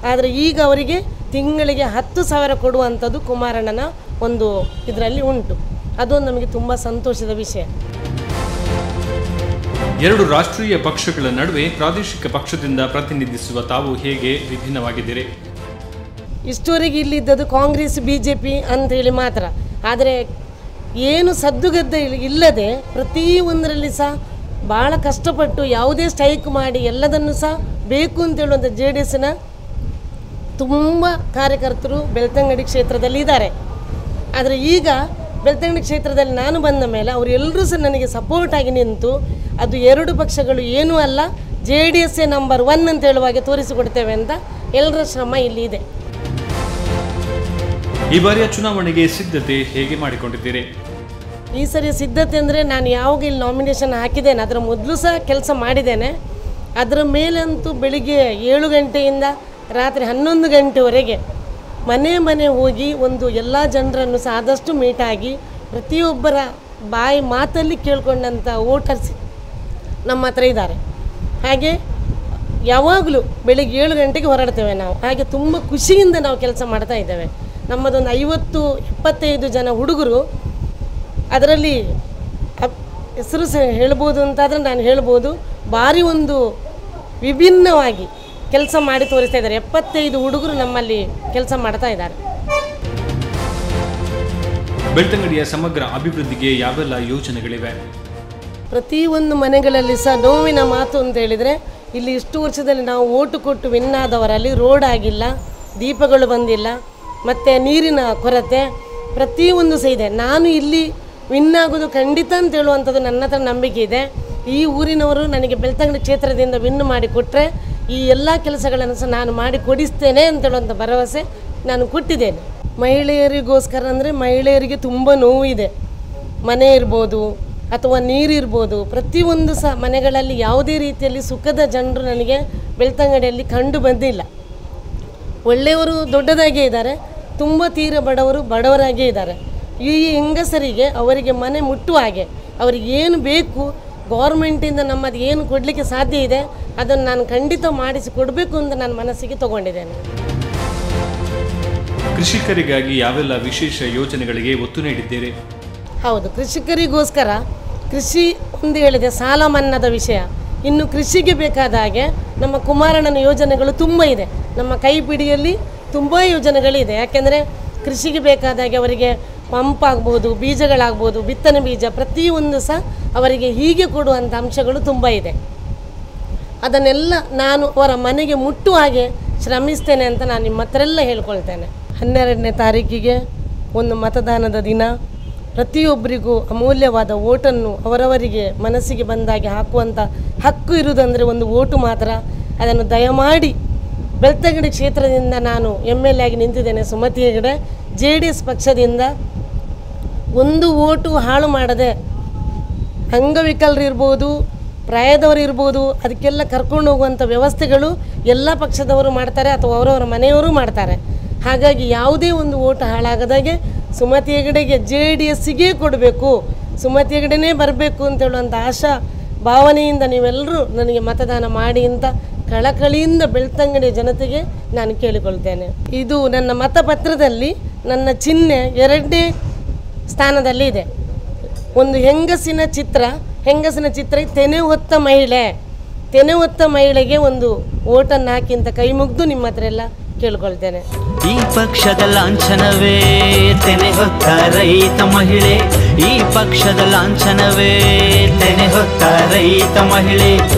ಆದರೆ ಈಗ ಅವರಿಗೆ ತಿಂಗಳಿಗೆ 10,000 ಕೊಡುವಂಥದ್ದು ಕುಮಾರಣ್ಣನ ಒಂದು ಇದರಲ್ಲಿ ಉಂಟು. ಅದೊಂದು ನಮಗೆ ತುಂಬ ಸಂತೋಷದ ವಿಷಯ. 2 ರಾಷ್ಟ್ರೀಯ ಪಕ್ಷಗಳ ನಡುವೆ ಪ್ರಾದೇಶಿಕ ಪಕ್ಷದಿಂದ ಪ್ರತಿನಿಧಿಸುವ ತಾವು ಹೇಗೆ ವಿಭಿನ್ನವಾಗಿದ್ದೀರಿ? ಇಷ್ಟುವರೆಗೆ ಇಲ್ಲಿದ್ದದ್ದು ಕಾಂಗ್ರೆಸ್ BJP ಅಂತೇಳಿ ಮಾತ್ರ. ಆದರೆ ಏನು ಸದ್ದುಗದ್ದೆ ಇಲ್ಲದೆ ಪ್ರತಿಯೊಂದರಲ್ಲಿ ಸಹ ಭಾಳ ಕಷ್ಟಪಟ್ಟು ಯಾವುದೇ ಸ್ಟ್ರೈಕ್ ಮಾಡಿ ಎಲ್ಲದನ್ನು ಸಹ ಬೇಕು ಅಂತೇಳುವಂಥ JDSನ ತುಂಬ ಕಾರ್ಯಕರ್ತರು ಬೆಳ್ತಂಗಡಿ ಕ್ಷೇತ್ರದಲ್ಲಿ ಇದ್ದಾರೆ. ಆದರೆ ಈಗ ಬೆಳ್ತಂಗಡಿ ಕ್ಷೇತ್ರದಲ್ಲಿ ನಾನು ಬಂದ ಮೇಲೆ ಅವರೆಲ್ಲರೂ ಸಹ ನನಗೆ ಸಪೋರ್ಟಾಗಿ ನಿಂತು ಅದು 2 ಪಕ್ಷಗಳು ಏನೂ ಅಲ್ಲ JDS ನಂಬರ್ 1 ಅಂತ ಹೇಳುವಾಗೆ ತೋರಿಸಿಕೊಡ್ತೇವೆ ಅಂತ ಎಲ್ಲರ ಶ್ರಮ ಇಲ್ಲಿ ಇದೆ. ಈ ಬಾರಿಯ ಚುನಾವಣೆಗೆ ಸಿದ್ಧತೆ ಹೇಗೆ ಮಾಡಿಕೊಂಡಿದ್ದೀರಿ? ಈ ಸರಿ ಸಿದ್ಧತೆ ಅಂದರೆ ನಾನು ಯಾವಾಗ ಇಲ್ಲಿ ನಾಮಿನೇಷನ್ ಹಾಕಿದ್ದೇನೆ ಅದರ ಮೊದಲು ಸಹ ಕೆಲಸ ಮಾಡಿದ್ದೇನೆ. ಅದರ ಮೇಲಂತೂ ಬೆಳಿಗ್ಗೆ 7 ಗಂಟೆಯಿಂದ ರಾತ್ರಿ 11 ಗಂಟೆವರೆಗೆ ಮನೆ ಹೋಗಿ ಒಂದು ಎಲ್ಲ ಜನರನ್ನು ಸಹ ಆದಷ್ಟು ಮೀಟಾಗಿ ಪ್ರತಿಯೊಬ್ಬರ ಬಾಯಿ ಮಾತಲ್ಲಿ ಕೇಳ್ಕೊಂಡಂಥ ವೋಟರ್ಸ್ ನಮ್ಮ ಹತ್ರ ಇದ್ದಾರೆ. ಹಾಗೆ ಯಾವಾಗಲೂ ಬೆಳಿಗ್ಗೆ 7 ಗಂಟೆಗೆ ಹೊರಡ್ತೇವೆ ನಾವು. ಹಾಗೆ ತುಂಬ ಖುಷಿಯಿಂದ ನಾವು ಕೆಲಸ ಮಾಡ್ತಾ ಇದ್ದೇವೆ. ನಮ್ಮದೊಂದು 50-75 ಜನ ಹುಡುಗರು, ಅದರಲ್ಲಿ ಹೆಸರು ಸಹ ಹೇಳ್ಬೋದು ಅಂತಾದರೆ ನಾನು ಹೇಳ್ಬೋದು, ಭಾರಿ ಒಂದು ವಿಭಿನ್ನವಾಗಿ ಕೆಲಸ ಮಾಡಿ ತೋರಿಸ್ತಾ ಇದ್ದಾರೆ. 75 ಹುಡುಗರು ನಮ್ಮಲ್ಲಿ ಕೆಲಸ ಮಾಡ್ತಾ ಇದ್ದಾರೆ. ಬೆಳ್ತಂಗಡಿಯ ಸಮಗ್ರ ಅಭಿವೃದ್ಧಿಗೆ ಯಾವೆಲ್ಲ ಯೋಜನೆಗಳಿವೆ? ಪ್ರತಿಯೊಂದು ಮನೆಗಳಲ್ಲಿ ಸಹ ನೋವಿನ ಮಾತು ಅಂತ ಹೇಳಿದರೆ, ಇಲ್ಲಿ ಇಷ್ಟು ವರ್ಷದಲ್ಲಿ ನಾವು ಓಟು ಕೊಟ್ಟು ವಿನ್ ಆದವರಲ್ಲಿ ರೋಡ್ ಆಗಿಲ್ಲ, ದೀಪಗಳು ಬಂದಿಲ್ಲ, ಮತ್ತು ನೀರಿನ ಕೊರತೆ ಪ್ರತಿಯೊಂದು ಸಹ ಇದೆ. ನಾನು ಇಲ್ಲಿ ವಿನ್ ಆಗೋದು ಖಂಡಿತ ಅಂತ ಹೇಳುವಂಥದ್ದು ನನ್ನ ಹತ್ರ ನಂಬಿಕೆ ಇದೆ. ಈ ಊರಿನವರು ನನಗೆ ಬೆಳ್ತಂಗಡಿ ಕ್ಷೇತ್ರದಿಂದ ವಿನ್ ಮಾಡಿ ಕೊಟ್ಟರೆ ಈ ಎಲ್ಲ ಕೆಲಸಗಳನ್ನು ಸಹ ನಾನು ಮಾಡಿ ಕೊಡಿಸ್ತೇನೆ ಅಂತ ಹೇಳುವಂಥ ಭರವಸೆ ನಾನು ಕೊಟ್ಟಿದ್ದೇನೆ. ಮಹಿಳೆಯರಿಗೋಸ್ಕರ ಅಂದರೆ ಮಹಿಳೆಯರಿಗೆ ತುಂಬ ನೋವು ಇದೆ. ಮನೆ ಇರ್ಬೋದು ಅಥವಾ ನೀರಿರ್ಬೋದು, ಪ್ರತಿಯೊಂದು ಸಹ ಮನೆಗಳಲ್ಲಿ ಯಾವುದೇ ರೀತಿಯಲ್ಲಿ ಸುಖದ ಜನರು ನನಗೆ ಬೆಳ್ತಂಗಡಿಯಲ್ಲಿ ಕಂಡು ಬಂದಿಲ್ಲ. ಒಳ್ಳೆಯವರು ದೊಡ್ಡದಾಗೇ ಇದ್ದಾರೆ, ತುಂಬ ತೀರ ಬಡವರು ಬಡವರಾಗೇ ಇದ್ದಾರೆ. ಈ ಹೆಂಗಸರಿಗೆ ಅವರಿಗೆ ಮನೆ ಮುಟ್ಟುವ ಹಾಗೆ ಅವರಿಗೆ ಏನು ಬೇಕು ಗೌರ್ಮೆಂಟಿಂದ ನಮ್ಮದು ಏನು ಕೊಡಲಿಕ್ಕೆ ಸಾಧ್ಯ ಇದೆ ಅದನ್ನು ನಾನು ಖಂಡಿತ ಮಾಡಿಸಿ ಕೊಡಬೇಕು ಅಂತ ನಾನು ಮನಸ್ಸಿಗೆ ತಗೊಂಡಿದ್ದೇನೆ. ಕೃಷಿಕರಿಗಾಗಿ ಯಾವೆಲ್ಲ ವಿಶೇಷ ಯೋಜನೆಗಳಿಗೆ ಒತ್ತು ನೀಡಿದ್ದೀರಿ? ಹೌದು, ಕೃಷಿಕರಿಗೋಸ್ಕರ ಕೃಷಿ ಒಂದು ಹೇಳಿದೆ, ಸಾಲ ಮನ್ನಾದ ವಿಷಯ. ಇನ್ನು ಕೃಷಿಗೆ ಬೇಕಾದ ಹಾಗೆ ನಮ್ಮ ಕುಮಾರಣ್ಣನ ಯೋಜನೆಗಳು ತುಂಬ ಇದೆ. ನಮ್ಮ ಕೈಪಿಡಿಯಲ್ಲಿ ತುಂಬ ಯೋಜನೆಗಳಿದೆ. ಯಾಕೆಂದರೆ ಕೃಷಿಗೆ ಬೇಕಾದ ಹಾಗೆ ಅವರಿಗೆ ಪಂಪ್ ಆಗ್ಬೋದು, ಬೀಜಗಳಾಗ್ಬೋದು, ಬಿತ್ತನೆ ಬೀಜ ಪ್ರತಿಯೊಂದು ಸಹ ಅವರಿಗೆ ಹೀಗೆ ಕೊಡುವಂಥ ಅಂಶಗಳು ತುಂಬ ಇದೆ. ಅದನ್ನೆಲ್ಲ ನಾನು ಅವರ ಮನೆಗೆ ಮುಟ್ಟುವ ಹಾಗೆ ಶ್ರಮಿಸ್ತೇನೆ ಅಂತ ನಾನು ನಿಮ್ಮ ಹತ್ರ ಎಲ್ಲ ಹೇಳ್ಕೊಳ್ತೇನೆ. 12ನೇ ತಾರೀಕಿಗೆ ಒಂದು ಮತದಾನದ ದಿನ. ಪ್ರತಿಯೊಬ್ಬರಿಗೂ ಅಮೂಲ್ಯವಾದ ಓಟನ್ನು ಅವರವರಿಗೆ ಮನಸ್ಸಿಗೆ ಬಂದಾಗೆ ಹಾಕುವಂಥ ಹಕ್ಕು ಇರುವುದಂದರೆ ಒಂದು ಓಟು ಮಾತ್ರ. ಅದನ್ನು ದಯಮಾಡಿ ಬೆಳ್ತಂಗಡಿ ಕ್ಷೇತ್ರದಿಂದ ನಾನು MLA ಆಗಿ ನಿಂತಿದ್ದೇನೆ, ಸುಮತಿ ಹೆಗಡೆ. JDS ಪಕ್ಷದಿಂದ ಒಂದು ಓಟು ಹಾಳು ಮಾಡದೆ ಅಂಗವಿಕಲರಿರ್ಬೋದು, ಪ್ರಾಯದವರು ಇರ್ಬೋದು, ಅದಕ್ಕೆಲ್ಲ ಕರ್ಕೊಂಡು ಹೋಗುವಂಥ ವ್ಯವಸ್ಥೆಗಳು ಎಲ್ಲ ಪಕ್ಷದವರು ಮಾಡ್ತಾರೆ ಅಥವಾ ಅವರವರ ಮನೆಯವರು ಮಾಡ್ತಾರೆ. ಹಾಗಾಗಿ ಯಾವುದೇ ಒಂದು ಓಟು ಹಾಳಾಗದಾಗೆ ಸುಮತಿ ಹೆಗಡೆಗೆ JDSಗೆ ಕೊಡಬೇಕು, ಸುಮತಿ ಹೆಗಡೆನೇ ಬರಬೇಕು ಅಂತ ಹೇಳುವಂಥ ಆಶಾ ಭಾವನೆಯಿಂದ ನೀವೆಲ್ಲರೂ ನನಗೆ ಮತದಾನ ಮಾಡಿ ಅಂತ ಕಳಕಳಿಯಿಂದ ಬೆಳ್ತಂಗಡಿ ಜನತೆಗೆ ನಾನು ಕೇಳಿಕೊಳ್ತೇನೆ. ಇದು ನನ್ನ ಮತಪತ್ರದಲ್ಲಿ ನನ್ನ ಚಿಹ್ನೆ 2ನೇ ಸ್ಥಾನದಲ್ಲಿ ಇದೆ. ಒಂದು ಹೆಂಗಸಿನ ಚಿತ್ರ ತೆನೆ ಹೊತ್ತ ಮಹಿಳೆ, ತೆನೆ ಹೊತ್ತ ಮಹಿಳೆಗೆ ಒಂದು ಓಟನ್ನು ಹಾಕಿ ಅಂತ ಕೈ ಮುಗಿದು ನಿಮ್ಮ ಹತ್ರ ಎಲ್ಲ ಕೇಳ್ಕೊಳ್ತೇನೆ. ಈ ಪಕ್ಷದ ಲಾಂಛನವೇ ತೆನೆ ಹೊತ್ತ ರೈತ ಮಹಿಳೆ, ಈ ಪಕ್ಷದ ಲಾಂಛನವೇ ತೆನೆ ಹೊತ್ತ ರೈತ ಮಹಿಳೆ,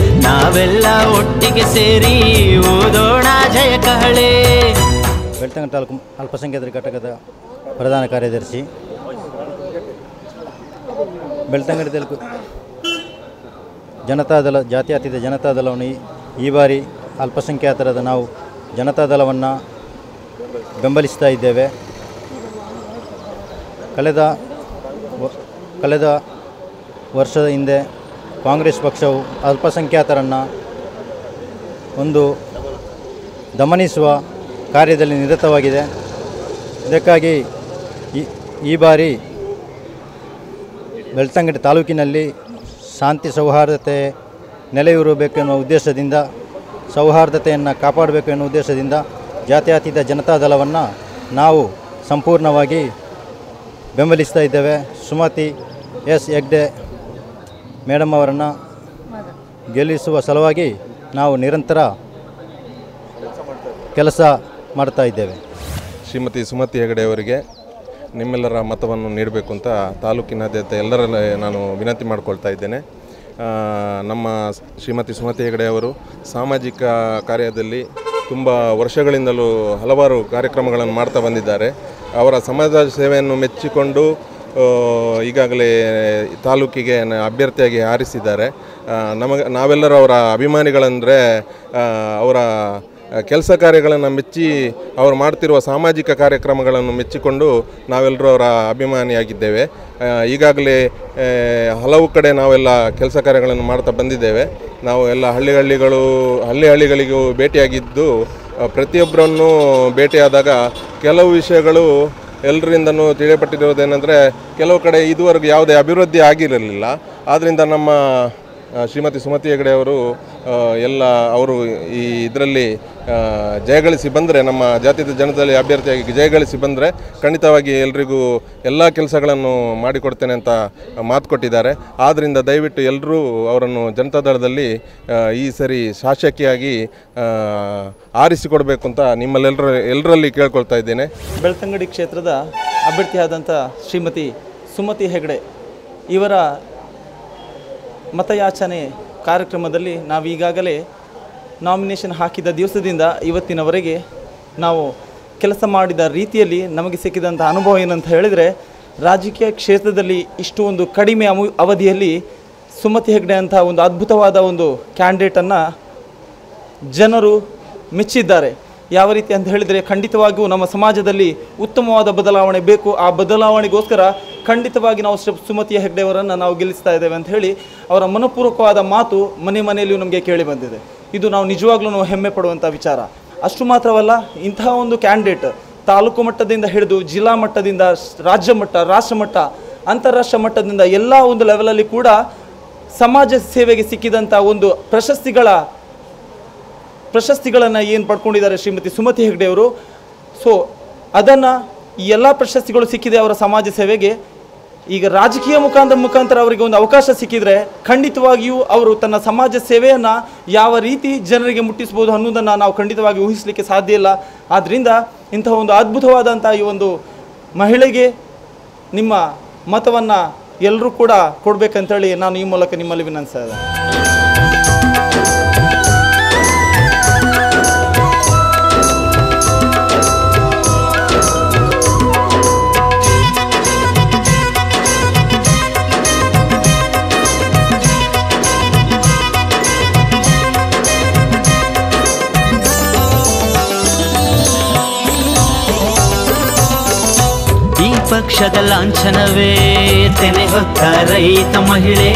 ನಾವೆಲ್ಲ ಒಟ್ಟಿಗೆ ಸೇರಿ ಓದೋಣ ಜಯ ಕಹಳೆ. ಬೆಳ್ತಂಗಡಿ ತಾಲೂಕು ಅಲ್ಪಸಂಖ್ಯಾತರ ಘಟಕದ ಪ್ರಧಾನ ಕಾರ್ಯದರ್ಶಿ. ಬೆಳ್ತಂಗಡಿ ತಾಲೂಕು ಜನತಾದಳ ಜಾತ್ಯತೀತ ಜನತಾದಳವನ್ನು ಈ ಬಾರಿ ಅಲ್ಪಸಂಖ್ಯಾತರಾದ ನಾವು ಜನತಾದಳವನ್ನು ಬೆಂಬಲಿಸ್ತಾ ಇದ್ದೇವೆ. ಕಳೆದ ವರ್ಷದ ಹಿಂದೆ ಕಾಂಗ್ರೆಸ್ ಪಕ್ಷವು ಅಲ್ಪಸಂಖ್ಯಾತರನ್ನು ಒಂದು ದಮನಿಸುವ ಕಾರ್ಯದಲ್ಲಿ ನಿರತವಾಗಿದೆ. ಇದಕ್ಕಾಗಿ ಈ ಬಾರಿ ಬೆಳ್ತಂಗಡಿ ತಾಲೂಕಿನಲ್ಲಿ ಶಾಂತಿ ಸೌಹಾರ್ದತೆ ನೆಲೆಯೂರಬೇಕೆನ್ನುವ ಉದ್ದೇಶದಿಂದ, ಸೌಹಾರ್ದತೆಯನ್ನು ಕಾಪಾಡಬೇಕು ಎನ್ನುವ ಉದ್ದೇಶದಿಂದ ಜಾತ್ಯತೀತ ಜನತಾದಳವನ್ನು ನಾವು ಸಂಪೂರ್ಣವಾಗಿ ಬೆಂಬಲಿಸ್ತಾ ಇದ್ದೇವೆ. ಸುಮತಿ ಎಸ್ ಹೆಗ್ಡೆ ಮೇಡಮ್ ಅವರನ್ನು ಗೆಲ್ಲಿಸುವ ಸಲುವಾಗಿ ನಾವು ನಿರಂತರ ಕೆಲಸ ಮಾಡ್ತಾ ಇದ್ದೇವೆ. ಶ್ರೀಮತಿ ಸುಮತಿ ಹೆಗಡೆ ಅವರಿಗೆ ನಿಮ್ಮೆಲ್ಲರ ಮತವನ್ನು ನೀಡಬೇಕು ಅಂತ ತಾಲೂಕಿನಾದ್ಯಂತ ಎಲ್ಲರಲ್ಲಿ ನಾನು ವಿನಂತಿ ಮಾಡಿಕೊಳ್ತಾ ಇದ್ದೇನೆ. ನಮ್ಮ ಶ್ರೀಮತಿ ಸುಮತಿ ಹೆಗಡೆ ಅವರು ಸಾಮಾಜಿಕ ಕಾರ್ಯದಲ್ಲಿ ತುಂಬ ವರ್ಷಗಳಿಂದಲೂ ಹಲವಾರು ಕಾರ್ಯಕ್ರಮಗಳನ್ನು ಮಾಡ್ತಾ ಬಂದಿದ್ದಾರೆ. ಅವರ ಸಮಾಜ ಸೇವೆಯನ್ನು ಮೆಚ್ಚಿಕೊಂಡು ಈಗಾಗಲೇ ತಾಲೂಕಿಗೆ ಅಭ್ಯರ್ಥಿಯಾಗಿ ಆರಿಸಿದ್ದಾರೆ. ನಾವೆಲ್ಲರೂ ಅವರ ಅಭಿಮಾನಿಗಳಂದರೆ ಅವರ ಕೆಲಸ ಕಾರ್ಯಗಳನ್ನು ಮೆಚ್ಚಿ ಅವರು ಮಾಡ್ತಿರುವ ಸಾಮಾಜಿಕ ಕಾರ್ಯಕ್ರಮಗಳನ್ನು ಮೆಚ್ಚಿಕೊಂಡು ನಾವೆಲ್ಲರೂ ಅವರ ಅಭಿಮಾನಿಯಾಗಿದ್ದೇವೆ. ಈಗಾಗಲೇ ಹಲವು ಕಡೆ ನಾವೆಲ್ಲ ಕೆಲಸ ಕಾರ್ಯಗಳನ್ನು ಮಾಡ್ತಾ ಬಂದಿದ್ದೇವೆ. ನಾವು ಎಲ್ಲ ಹಳ್ಳಿಗಳಿಗೂ ಭೇಟಿಯಾಗಿದ್ದು ಪ್ರತಿಯೊಬ್ಬರನ್ನು ಭೇಟಿಯಾದಾಗ ಕೆಲವು ವಿಷಯಗಳು ಎಲ್ಲರಿಂದನೂ ತಿಳಿಯಪಟ್ಟಿರುವುದೇನೆಂದರೆ, ಕೆಲವು ಕಡೆ ಇದುವರೆಗೂ ಯಾವುದೇ ಅಭಿವೃದ್ಧಿ ಆಗಿರಲಿಲ್ಲ. ಆದ್ದರಿಂದ ನಮ್ಮ ಶ್ರೀಮತಿ ಸುಮತಿ ಹೆಗಡೆ ಅವರು ಅವರು ಈ ಇದರಲ್ಲಿ ಜಯಗಳಿಸಿ ಬಂದರೆ, ನಮ್ಮ ಜಾತ್ಯತೀತ ಜನತಾದಳ ಅಭ್ಯರ್ಥಿಯಾಗಿ ಜಯಗಳಿಸಿ ಬಂದರೆ ಖಂಡಿತವಾಗಿ ಎಲ್ರಿಗೂ ಎಲ್ಲ ಕೆಲಸಗಳನ್ನು ಮಾಡಿಕೊಡ್ತೇನೆ ಅಂತ ಮಾತು ಕೊಟ್ಟಿದ್ದಾರೆ. ಆದ್ದರಿಂದ ದಯವಿಟ್ಟು ಎಲ್ಲರೂ ಅವರನ್ನು ಜನತಾದಳದಲ್ಲಿ ಈ ಸರಿ ಶಾಸಕಿಯಾಗಿ ಆರಿಸಿಕೊಡಬೇಕು ಅಂತ ಎಲ್ಲರಲ್ಲಿ ಕೇಳ್ಕೊಳ್ತಾ ಇದ್ದೇನೆ. ಬೆಳ್ತಂಗಡಿ ಕ್ಷೇತ್ರದ ಅಭ್ಯರ್ಥಿಯಾದಂಥ ಶ್ರೀಮತಿ ಸುಮತಿ ಹೆಗಡೆ ಇವರ ಮತಯಾಚನೆ ಕಾರ್ಯಕ್ರಮದಲ್ಲಿ ನಾವೀಗಾಗಲೇ ನಾಮಿನೇಷನ್ ಹಾಕಿದ ದಿವಸದಿಂದ ಇವತ್ತಿನವರೆಗೆ ನಾವು ಕೆಲಸ ಮಾಡಿದ ರೀತಿಯಲ್ಲಿ ನಮಗೆ ಸಿಕ್ಕಿದಂಥ ಅನುಭವ ಏನಂತ ಹೇಳಿದರೆ, ರಾಜಕೀಯ ಕ್ಷೇತ್ರದಲ್ಲಿ ಇಷ್ಟು ಒಂದು ಕಡಿಮೆ ಅವಧಿಯಲ್ಲಿ ಸುಮತಿ ಹೆಗ್ಡೆ ಅಂತ ಒಂದು ಅದ್ಭುತವಾದ ಒಂದು ಕ್ಯಾಂಡಿಡೇಟನ್ನು ಜನರು ಮೆಚ್ಚಿದ್ದಾರೆ. ಯಾವ ರೀತಿ ಅಂತ ಹೇಳಿದರೆ, ಖಂಡಿತವಾಗಿಯೂ ನಮ್ಮ ಸಮಾಜದಲ್ಲಿ ಉತ್ತಮವಾದ ಬದಲಾವಣೆ ಬೇಕು. ಆ ಬದಲಾವಣೆಗೋಸ್ಕರ ಖಂಡಿತವಾಗಿ ನಾವು ಸುಮತಿ ಹೆಗ್ಡೆ ಅವರನ್ನು ನಾವು ಗೆಲ್ಲಿಸ್ತಾ ಇದ್ದೇವೆ ಅಂತ ಹೇಳಿ ಅವರ ಮನಪೂರ್ವಕವಾದ ಮಾತು ಮನೆಯಲ್ಲಿಯೂ ನಮಗೆ ಕೇಳಿ ಬಂದಿದೆ. ಇದು ನಾವು ನಿಜವಾಗ್ಲೂ ಹೆಮ್ಮೆ ಪಡುವಂಥ ವಿಚಾರ. ಅಷ್ಟು ಮಾತ್ರವಲ್ಲ, ಇಂತಹ ಒಂದು ಕ್ಯಾಂಡಿಡೇಟ್ ತಾಲೂಕು ಮಟ್ಟದಿಂದ ಹಿಡಿದು ಜಿಲ್ಲಾ ಮಟ್ಟದಿಂದ ರಾಜ್ಯ ಮಟ್ಟ, ರಾಷ್ಟ್ರ ಮಟ್ಟ, ಅಂತಾರಾಷ್ಟ್ರ ಮಟ್ಟದಿಂದ ಎಲ್ಲ ಒಂದು ಲೆವೆಲಲ್ಲಿ ಕೂಡ ಸಮಾಜ ಸೇವೆಗೆ ಸಿಕ್ಕಿದಂಥ ಒಂದು ಪ್ರಶಸ್ತಿಗಳನ್ನು ಏನು ಪಡ್ಕೊಂಡಿದ್ದಾರೆ ಶ್ರೀಮತಿ ಸುಮತಿ ಹೆಗ್ಡೆ ಅವರು. ಸೊ ಅದನ್ನು ಈ ಎಲ್ಲ ಪ್ರಶಸ್ತಿಗಳು ಸಿಕ್ಕಿದೆ ಅವರ ಸಮಾಜ ಸೇವೆಗೆ. ಈಗ ರಾಜಕೀಯ ಮುಖಾಂತರ ಅವರಿಗೆ ಒಂದು ಅವಕಾಶ ಸಿಕ್ಕಿದರೆ ಖಂಡಿತವಾಗಿಯೂ ಅವರು ತನ್ನ ಸಮಾಜ ಸೇವೆಯನ್ನು ಯಾವ ರೀತಿ ಜನರಿಗೆ ಮುಟ್ಟಿಸ್ಬೋದು ಅನ್ನೋದನ್ನು ನಾವು ಖಂಡಿತವಾಗಿ ಊಹಿಸಲಿಕ್ಕೆ ಸಾಧ್ಯ ಇಲ್ಲ. ಆದ್ದರಿಂದ ಇಂತಹ ಒಂದು ಅದ್ಭುತವಾದಂಥ ಈ ಒಂದು ಮಹಿಳೆಗೆ ನಿಮ್ಮ ಮತವನ್ನು ಎಲ್ಲರೂ ಕೂಡ ಕೊಡಬೇಕಂತೇಳಿ ನಾನು ಈ ಮೂಲಕ ನಿಮ್ಮಲ್ಲಿ ವಿನಂತಿಸ್ತಾ ಇದ್ದೇನೆ. ಪಕ್ಷದ ಲಾಂಛನವೇ ತೆನೆ ಹೊತ್ತ ರೈತ ಮಹಿಳೆ,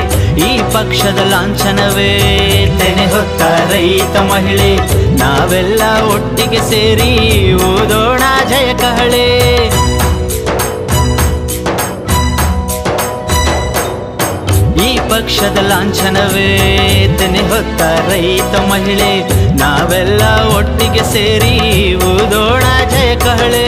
ಈ ಪಕ್ಷದ ಲಾಂಛನವೇ ತೆನೆ ಹೊತ್ತ ರೈತ ಮಹಿಳೆ. ನಾವೆಲ್ಲ ಒಟ್ಟಿಗೆ ಸೇರಿ ಓದೋಣ ಜಯ ಕಹಳೆ. ಈ ಪಕ್ಷದ ಲಾಂಛನವೇ ತೆನೆ ಹೊತ್ತ ರೈತ ಮಹಿಳೆ, ನಾವೆಲ್ಲ ಒಟ್ಟಿಗೆ ಸೇರಿ ಓದೋಣ ಜಯ ಕಹಳೆ.